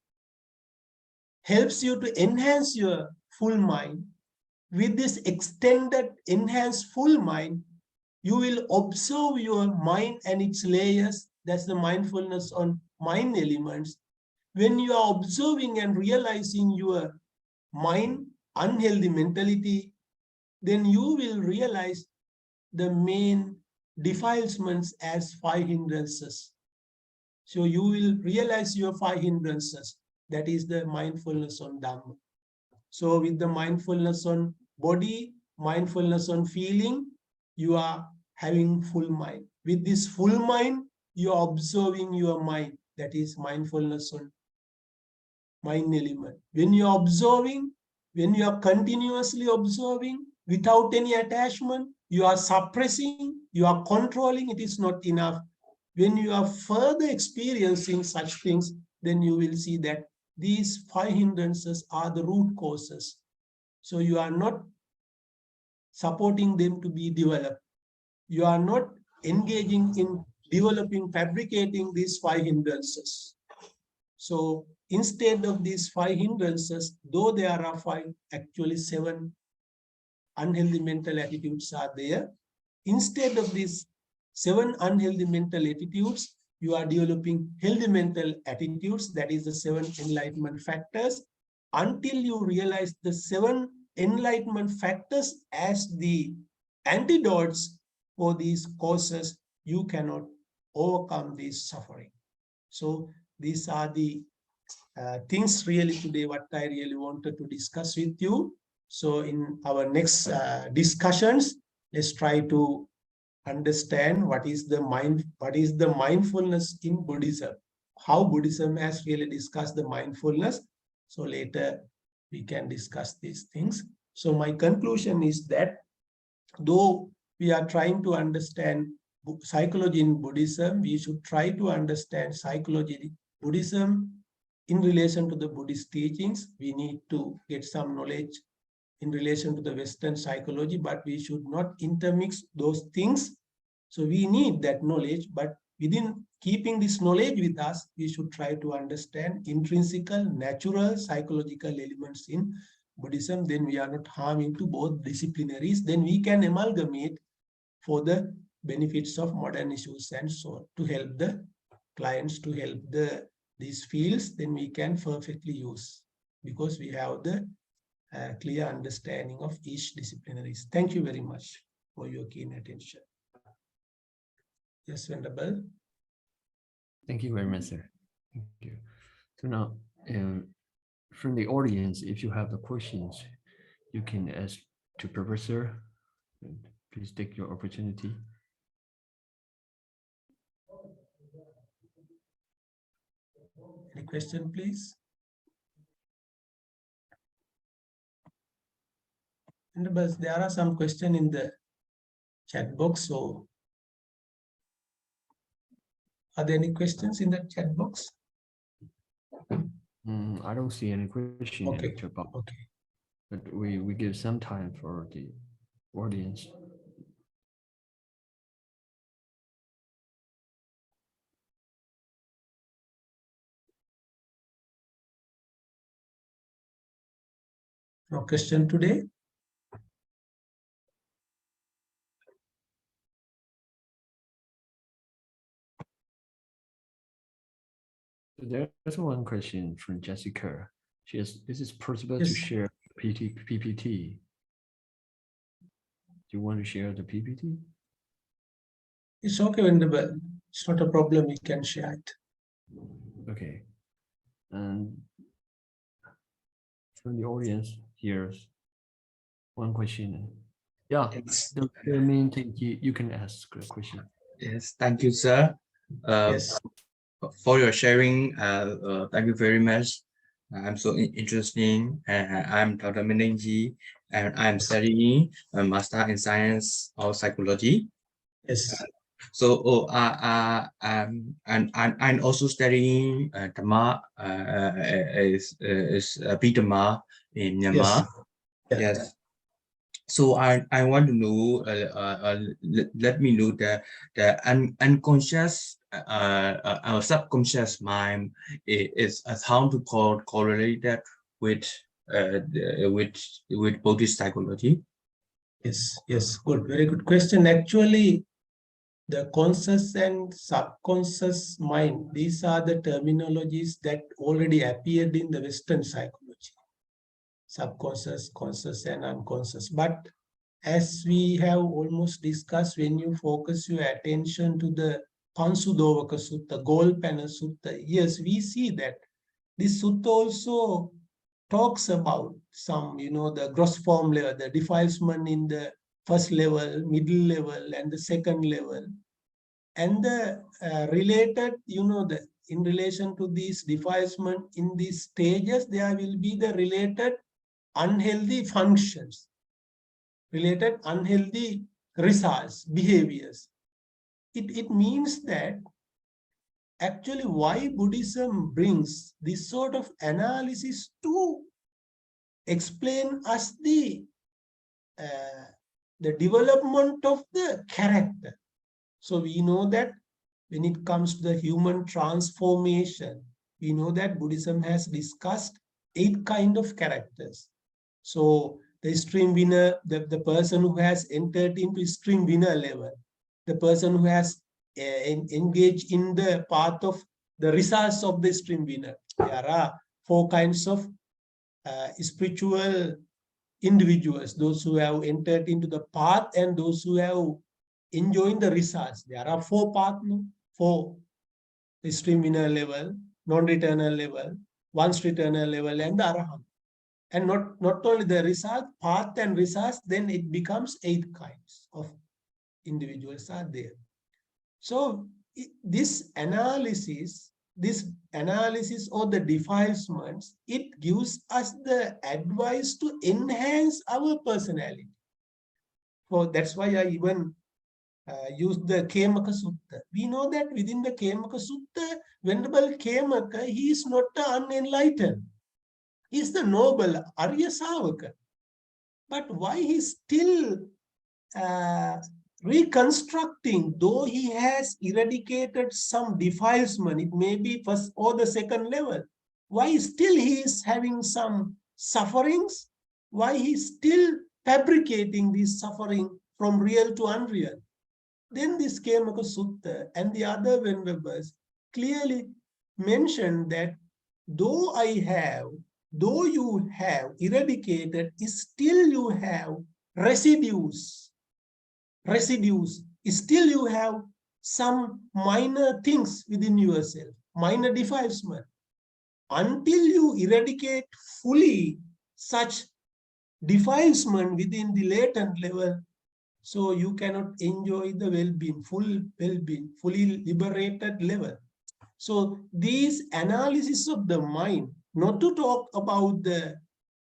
S2: helps you to enhance your full mind. With this extended, enhanced full mind, you will observe your mind and its layers. That's the mindfulness on mind elements. When you are observing and realizing your mind, unhealthy mentality, then you will realize the main defilements as five hindrances. So you will realize your five hindrances. That is the mindfulness on Dhamma. So with the mindfulness on body, mindfulness on feeling, you are having full mind. With this full mind, you are observing your mind. That is mindfulness on mind element. When you are observing, when you are continuously observing without any attachment, you are suppressing, you are controlling, it is not enough. When you are further experiencing such things, then you will see that these 5 hindrances are the root causes. So you are not supporting them to be developed. You are not engaging in developing, fabricating these 5 hindrances. So instead of these 5 hindrances, though there are 5, actually 7 unhealthy mental attitudes are there. Instead of these 7 unhealthy mental attitudes, you are developing healthy mental attitudes, that is the 7 enlightenment factors. Until you realize the 7 enlightenment factors as the antidotes for these causes, you cannot overcome this suffering. So these are the things really today what I really wanted to discuss with you. So in our next discussions, let's try to understand what is the mindfulness in Buddhism, how Buddhism has really discussed the mindfulness. So later we can discuss these things. So my conclusion is that though we are trying to understand psychology in Buddhism, we should try to understand psychology in Buddhism in relation to the Buddhist teachings. We need to get some knowledge in relation to the Western psychology, but we should not intermix those things. So we need that knowledge, but within keeping this knowledge with us, we should try to understand intrinsical, natural, psychological elements in Buddhism. Then we are not harming to both disciplinaries. Then we can amalgamate for the benefits of modern issues and so on, to help the clients, to help these fields. Then we can perfectly use, because we have the clear understanding of each disciplinaries. Thank you very much for your keen attention. Yes, Venerable.
S1: Thank you very much, sir. Thank you. So now, from the audience, if you have the questions, you can ask to Professor. Please take your opportunity.
S2: Any question, please? But there are some questions in the chat box. So, are there any questions in the chat box?
S1: I don't see any question in the chat box.
S2: Okay.
S1: But we give some time for the audience.
S2: No question today?
S1: There's one question from Jessica. She has, is it possible
S2: Yes.
S1: to share PPT? Do you want to share the PPT?
S2: It's okay, Venerable. It's not a problem. We can share it.
S1: Okay. And from the audience, here's one question. Yeah,
S3: Yes.
S1: the main thing you can ask a question.
S3: Yes, thank you, sir.
S2: Yes.
S3: For your sharing. Thank you very much. I'm so interesting. I'm Dr. Menenji, and I'm studying a master in science of psychology.
S2: Yes.
S3: So, and I'm also studying Dhamma, is Dhamma in Myanmar.
S2: Yes.
S3: Yes. So I want to know, let me know the unconscious our subconscious mind is how to correlate that with Buddhist psychology.
S2: Yes. Yes. Good. Very good question. Actually, the conscious and subconscious mind, these are the terminologies that already appeared in the Western psychology. Subconscious, conscious, and unconscious. But as we have almost discussed, when you focus your attention to the Pansudovaka Sutta, Golpana Sutta, yes, we see that this sutta also talks about some, the gross form level, the defilement in the first level, middle level, and the second level. And the related, the in relation to these defilement in these stages, there will be the related unhealthy functions, related unhealthy results, behaviors. It means that actually why Buddhism brings this sort of analysis to explain us the development of the character. So we know that when it comes to the human transformation, we know that Buddhism has discussed 8 kinds of characters. So the stream winner, the person who has entered into stream winner level, the person who has engaged in the path of the results of the stream winner. There are 4 kinds of spiritual individuals, those who have entered into the path and those who have enjoying the results. There are 4 paths, 4 the stream winner level, non-returnal level, once returnal level, and the arahant. And not only the result, path and results, then it becomes 8 kinds of individuals are there. So this analysis of the defilements, it gives us the advice to enhance our personality. So that's why I even use the Khemaka Sutta. We know that within the Khemaka Sutta, Venerable Khemaka, he is not unenlightened. He is the noble Arya Savaka. But why he is still reconstructing, though he has eradicated some defilement, it may be first or the second level, why still he is having some sufferings? Why he is still fabricating this suffering from real to unreal? Then this Khemaka Sutta and the other venerables clearly mention that though you have eradicated, still you have residues, still you have some minor things within yourself, minor defilement. Until you eradicate fully such defilement within the latent level, so you cannot enjoy the well-being, fully liberated level. So these analysis of the mind, not to talk about the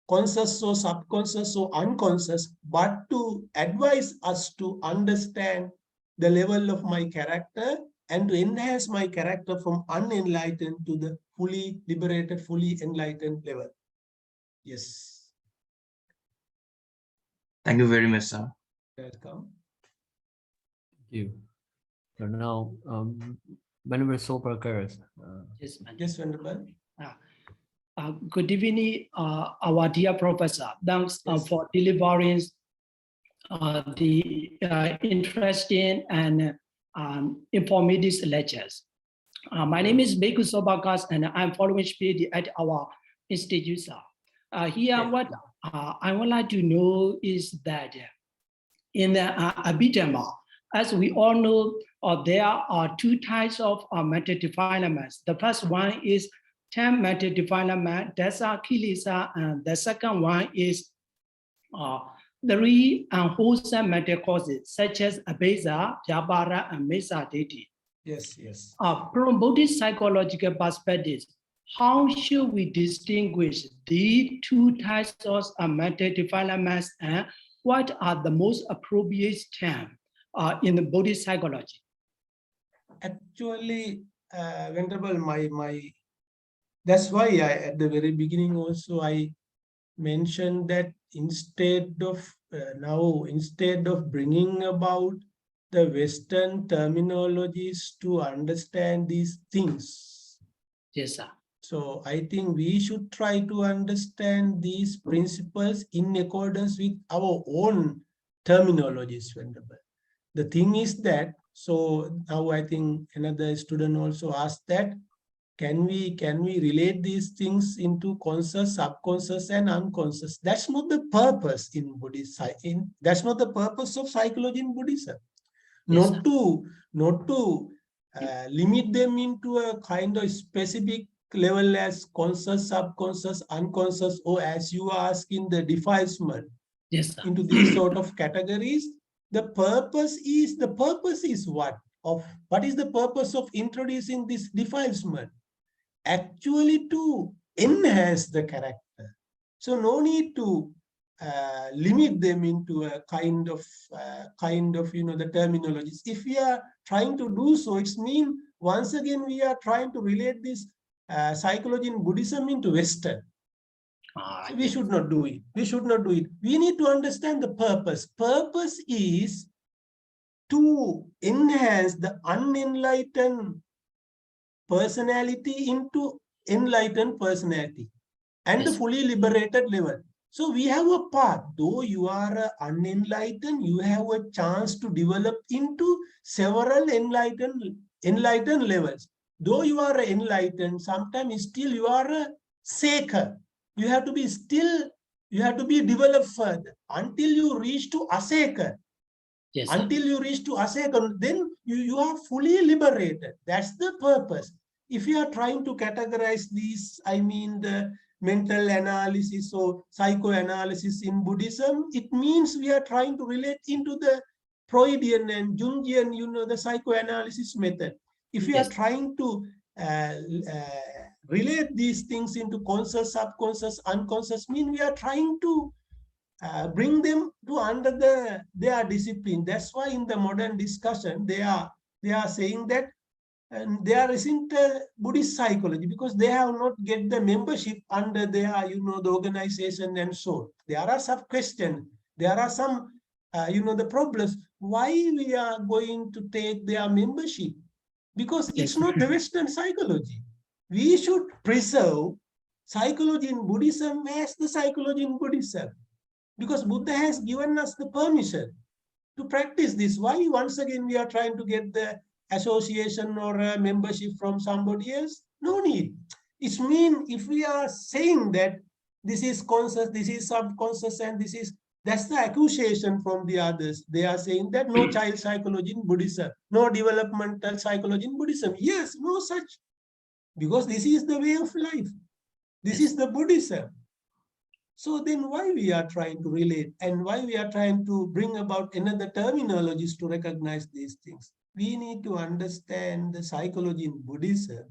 S2: conscious or subconscious or unconscious, but to advise us to understand the level of my character and to enhance my character from unenlightened to the fully liberated, fully enlightened level. Yes.
S3: Thank you very much, sir.
S2: Welcome.
S1: Thank you. So now, Venerable Soberger.
S2: Yes, Venerable.
S4: Good evening, our dear professor. Thanks for delivering the interesting and informative lectures. My name is Bhikkhu Sobakas, and I'm following PhD at our institute. What I would like to know is that in the Abhidhamma, as we all know, there are 2 types of mental defilements. The first one is 10 mental defilement, Dasa Kilesa, and the second one is 3 unwholesome mental causes, such as Abhesa, Jabara, and Mesa Deity.
S2: Yes.
S4: From Buddhist psychological perspective, how should we distinguish these 2 types of mental defilements, and what are the most appropriate terms in the Buddhist psychology?
S2: Actually, Venerable, that's why at the very beginning also I mentioned that instead of bringing about the Western terminologies to understand these things.
S4: Yes, sir.
S2: So I think we should try to understand these principles in accordance with our own terminologies, Venerable. The thing is that, so now I think another student also asked that, can we relate these things into conscious, subconscious, and unconscious? That's not the purpose in Buddhism. That's not the purpose of psychology in Buddhism.
S4: Yes,
S2: not to limit them into a kind of specific level as conscious, subconscious, unconscious, or as you ask in the defilement.
S4: Yes, sir.
S2: Into these sort of categories. The purpose is what? of what is the purpose of introducing this defilement? Actually to enhance the character. So no need to limit them into a kind of the terminologies. If we are trying to do so, it's mean once again we are trying to relate this psychology in Buddhism into Western. So we should not do it. We should not do it. We need to understand the purpose. Purpose is to enhance the unenlightened personality into enlightened personality and the fully liberated level. So we have a path. Though you are unenlightened, you have a chance to develop into several enlightened levels. Though you are enlightened, sometimes still you are a seeker. You have to be still, you have to be developed further until you reach to aseker.
S4: Yes,
S2: until you reach to aseker, then you are fully liberated. That's the purpose. If you are trying to categorize these, I mean the mental analysis or psychoanalysis in Buddhism, it means we are trying to relate into the Freudian and Jungian, the psychoanalysis method. If we are trying to relate these things into conscious, subconscious, unconscious, mean we are trying to bring them to under their discipline. That's why in the modern discussion, they are saying that and there isn't a Buddhist psychology because they have not get the membership under their, the organization and so. There are some questions. There are some, the problems. Why we are going to take their membership? Because it's not the Western psychology. We should preserve psychology in Buddhism as the psychology in Buddhism. Because Buddha has given us the permission to practice this. Why once again we are trying to get the association or a membership from somebody else? No need. It's mean if we are saying that this is conscious, this is subconscious, and that's the accusation from the others. They are saying that no child psychology in Buddhism, no developmental psychology in Buddhism. Yes, no such. Because this is the way of life. This is the Buddhism. So then why we are trying to relate and why we are trying to bring about another terminologies to recognize these things? We need to understand the psychology in Buddhism.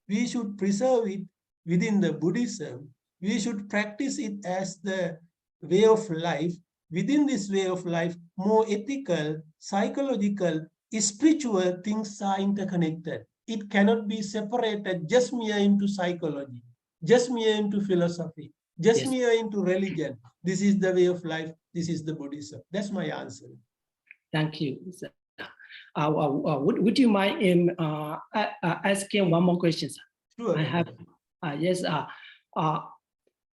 S2: We should preserve it within the Buddhism. We should practice it as the way of life. Within this way of life, more ethical, psychological, spiritual things are interconnected. It cannot be separated just mere into psychology, just mere into philosophy, just mere into religion. This is the way of life. This is the Buddhism. That's my answer.
S4: Thank you. Would you mind asking one more question, sir?
S2: Sure.
S4: I have, yes.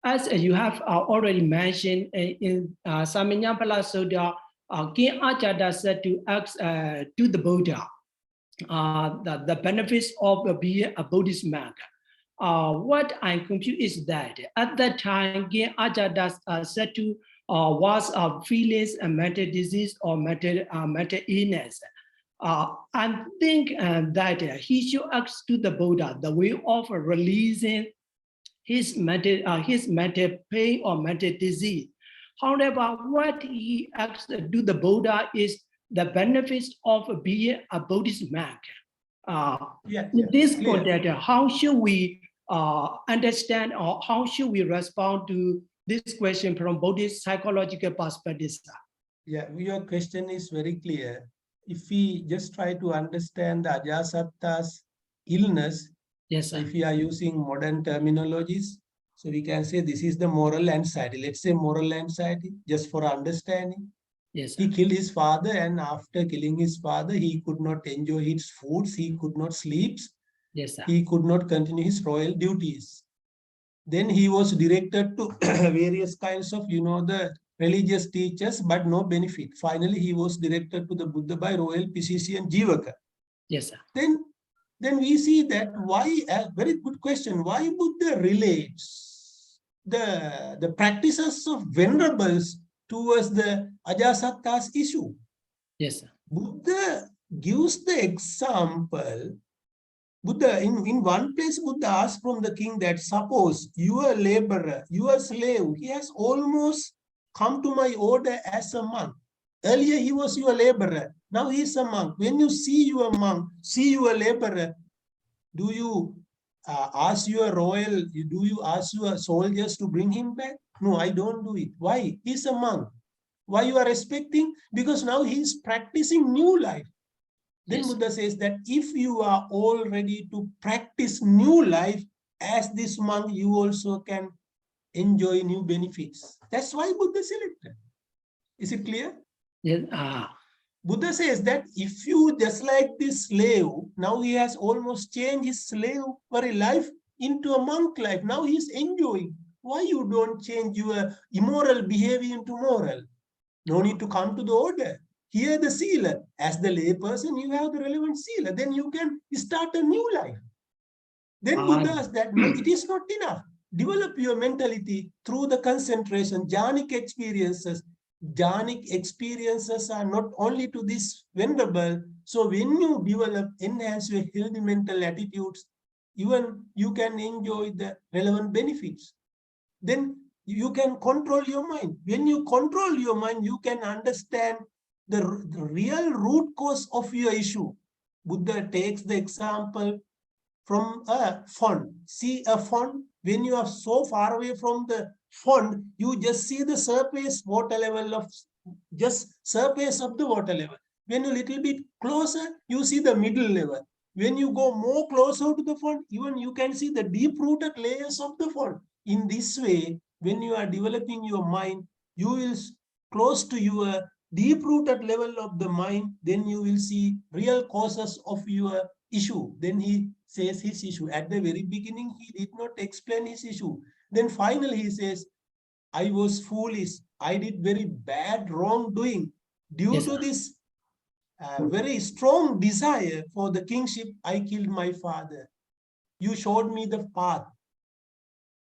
S4: As you have already mentioned in Samyampala Sutta, King Ajata said to ask to the Buddha the benefits of being a Buddhist monk. What I'm confused is that at that time, King Ajata said to was feelings and mental disease or mental illness. I think that he should ask to the Buddha the way of releasing his mental pain or mental disease. However, what he asked to the Buddha is the benefits of being a Buddhist monk. In this context, how should we understand or how should we respond to this question from Buddhist psychological perspective?
S2: Yeah, your question is very clear. If we just try to understand the Ajasatta's illness,
S4: yes,
S2: so if we are using modern terminologies, so we can say this is the moral anxiety. Let's say moral anxiety, just for understanding.
S4: Yes,
S2: he killed his father, and after killing his father, he could not enjoy his foods, he could not sleep,
S4: yes, sir.
S2: He could not continue his royal duties. Then he was directed to various kinds of, the religious teachers, but no benefit. Finally, he was directed to the Buddha by royal physician Jivaka.
S4: Yes, sir.
S2: Then we see that why, a very good question, why Buddha relates the practices of venerables towards the Ajasatta's issue.
S4: Yes, sir.
S2: Buddha gives the example. Buddha, in one place, Buddha asked from the king that suppose your laborer, your slave, he has almost come to my order as a monk. Earlier, he was your laborer. Now he is a monk. When you see your monk, see your laborer, do you ask your do you ask your soldiers to bring him back? No, I don't do it. Why? He's a monk. Why you are respecting? Because now he is practicing new life. Then
S4: Yes.
S2: Buddha says that if you are all ready to practice new life, as this monk, you also can enjoy new benefits. That's why Buddha selected. Is it clear?
S4: Yes.
S2: Buddha says that if you, just like this slave, now he has almost changed his slavery life into a monk life. Now he's enjoying. Why you don't change your immoral behavior into moral? No need to come to the order. Here the sealer, as the lay person, you have the relevant sealer. Then you can start a new life. Then Buddha says that no, it is not enough. Develop your mentality through the concentration, jhanic experiences. Jhanic experiences are not only to this venerable. So when you develop, enhance your healthy mental attitudes, even you can enjoy the relevant benefits. Then you can control your mind. When you control your mind, you can understand the real root cause of your issue. Buddha takes the example from a font. See a font, when you are so far away from the font, you just see the surface water level of, just surface of the water level. When you little bit closer, you see the middle level. When you go more closer to the font, even you can see the deep-rooted layers of the font. In this way, when you are developing your mind, you will close to your deep-rooted level of the mind, then you will see real causes of your issue. Then he says his issue. At the very beginning, he did not explain his issue. Then finally he says, I was foolish. I did very bad wrongdoing. Due to this very strong desire for the kingship, I killed my father. You showed me the path.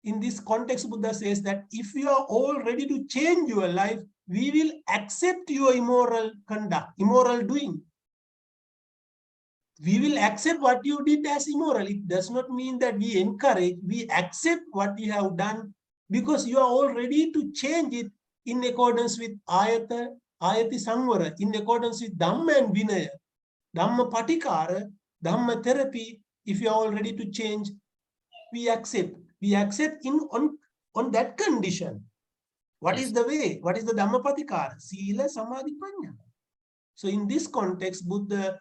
S2: In this context, Buddha says that if you are all ready to change your life, we will accept your immoral conduct, immoral doing. We will accept what you did as immoral. It does not mean that we encourage, we accept what you have done because you are all ready to change it in accordance with ayati samvara, in accordance with Dhamma and Vinaya, Dhamma patikara, Dhamma therapy. If you are all ready to change, we accept. We accept on that condition. What is the way? What is the Dhamma patikara? Sila, Samadhi, Panya. So in this context, Buddha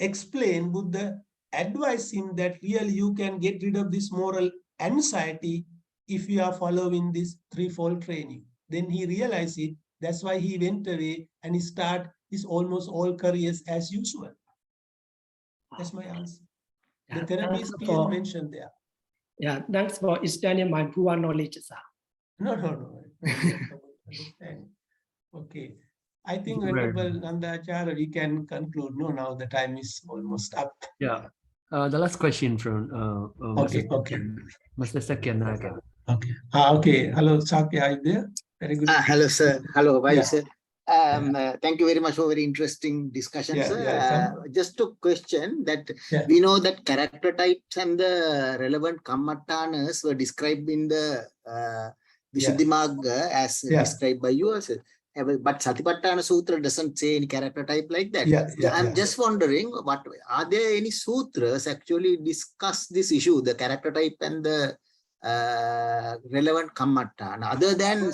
S2: advised him that really you can get rid of this moral anxiety if you are following this threefold training. Then he realized it. That's why he went away and he started his almost all careers as usual. That's my answer. The therapy is clearly mentioned there.
S4: Yeah, thanks for explaining my poor knowledge, sir.
S2: No. Understand. Okay. I think Venerable Nandacharya, we can conclude. No, now the time is almost up.
S1: Yeah. The last question from Mr. Sakyanaga.
S2: Okay. Okay. Hello, Sakya, are you there? Very good.
S5: Hello, sir. Hello, how are you, sir? Thank you very much for very interesting discussion, sir. Just a question that we know that character types and the relevant kammattanas were described in the Visuddhimagga as described by you, sir. But Satipatthana Sutra doesn't say any character type like that. I'm just wondering, what are there any sutras actually discuss this issue, the character type and the relevant kammattana? Other than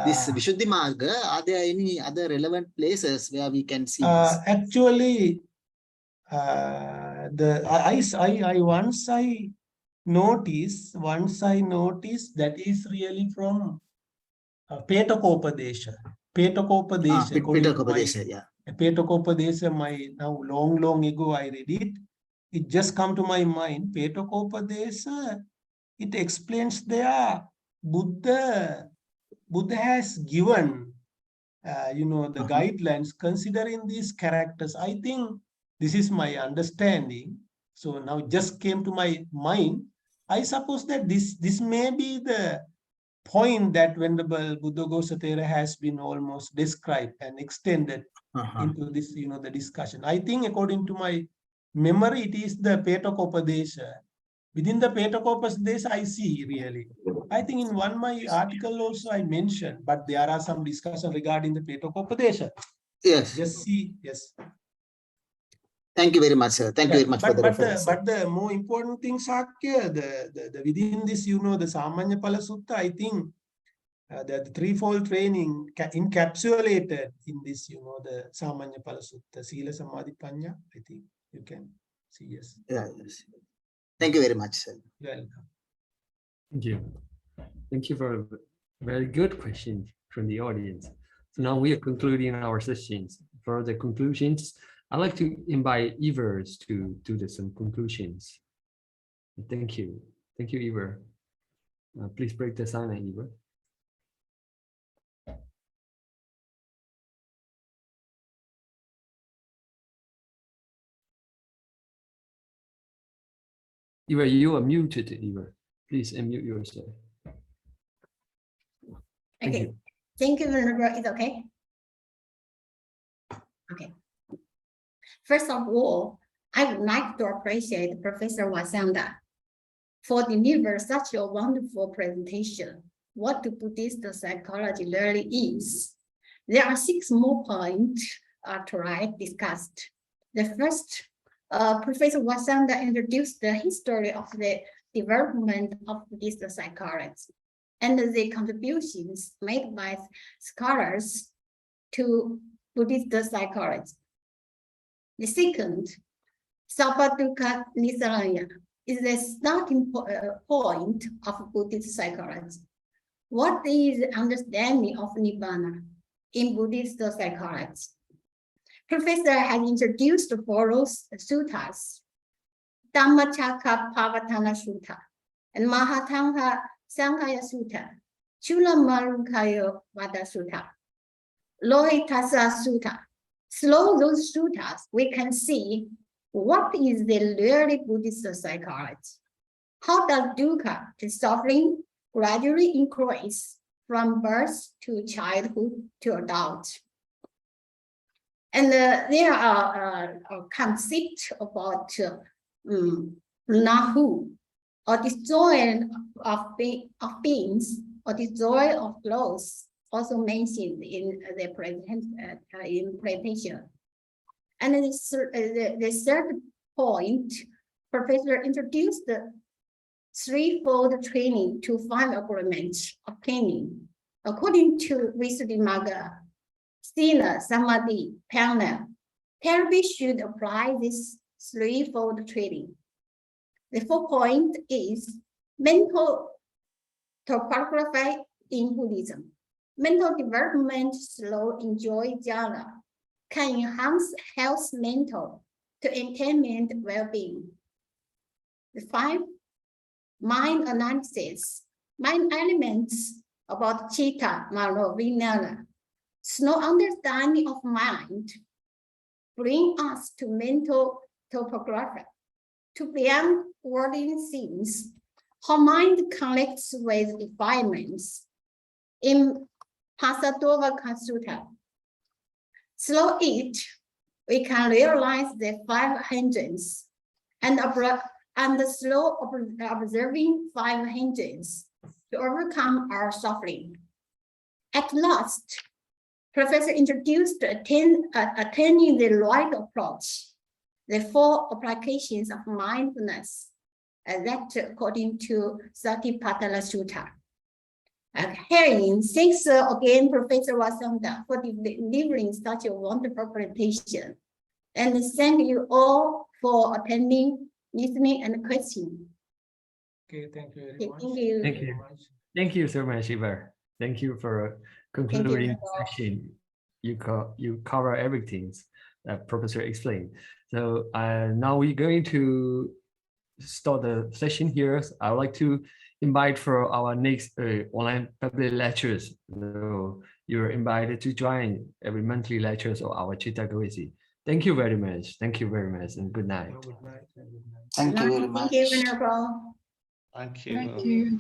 S5: this Visuddhimagga, are there any other relevant places where we can see this?
S2: Actually, once I noticed that is really from Petakopadesha. Petakopadesha, my now long ago I read it. It just come to my mind. Petakopadesha, it explains there Buddha has given the guidelines considering these characters. I think this is my understanding. So now just came to my mind. I suppose that this may be the point that Venerable Buddhaghosa Thera has been almost described and extended into this, the discussion. I think according to my memory, it is the Petakopadesha. Within the Petakopadesha, I see really. I think in one my article also I mentioned, but there are some discussion regarding the Petakopadesha.
S5: Yes.
S2: Just see, yes.
S5: Thank you very much, sir. Thank you very much for the reference.
S2: But the more important thing, Sakya, the within this, the Samanya Pala Sutta, I think the threefold training encapsulated in this, the Samanya Pala Sutta, Sila Samadhi Panya, I think you can see, yes.
S5: Yeah, yes. Thank you very much, sir.
S2: You're welcome.
S1: Thank you. Thank you for a very good question from the audience. So now we are concluding our sessions. For the conclusions, I'd like to invite Ivers to do some conclusions. Thank you. Thank you, Iver. Please break the silence, Iver. Iver, you are muted, Iver. Please unmute yourself. Thank
S6: Okay.
S1: you.
S6: Thank you, Venerable. It's okay. Okay. First of all, I would like to appreciate Professor Wasantha for delivering such a wonderful presentation. What the Buddhist psychology really is. There are 6 more points to discussed. The first, Professor Wasantha introduced the history of the development of Buddhist psychology and the contributions made by scholars to Buddhist psychology. The second, Sabbadukkha Nisaraya, is the starting point of Buddhist psychology. What is the understanding of Nibbana in Buddhist psychology? Professor has introduced the following suttas: Dhammacakkappavattana Sutta and Mahatangha Sankhaya Sutta, Chulamarukaya Vada Sutta, Lohitassa Sutta. Through those suttas, we can see what is the really Buddhist psychology. How does dukkha, the suffering, gradually increase from birth to childhood to adult? And there are a concept about nahu, or the joy of beings, or the joy of growth, also mentioned in the presentation. And the third point, Professor introduced the threefold training to find agreement obtaining. According to Visuddhimagga, Sila, Samadhi, Prajna, therapy should apply this threefold training. The fourth point is mental topography in Buddhism. Mental development slow enjoy jhana can enhance health mental to attainment well-being. The 5, mind analysis. Mind elements about Citta, Mano, Vijnana. Slow understanding of mind bring us to mental topography, to beyond worldly things, how mind connects with defilements. In Pasadovaka Sutta, through it, we can realize the 5 hindrances and slow observing 5 hindrances to overcome our suffering. At last, Professor introduced attaining the right approach, the 4 applications of mindfulness, that according to Satipatthana Sutta. Herein, thanks again, Professor Wasantha, for delivering such a wonderful presentation. And thank you all for attending, listening, and questioning.
S2: Okay, thank you very much.
S6: Thank you.
S1: Thank you. Thank you so much, Iver. Thank you for concluding section. You cover everything that Professor explained. So now we're going to start the session here. I would like to invite for our next online public lectures. So you're invited to join every monthly lectures of our Citta Gavesī. Thank you very much. Thank you very much, and good night.
S2: Good night.
S5: Thank you very much.
S6: Thank you, Venerable.
S3: Thank you.
S7: Thank you.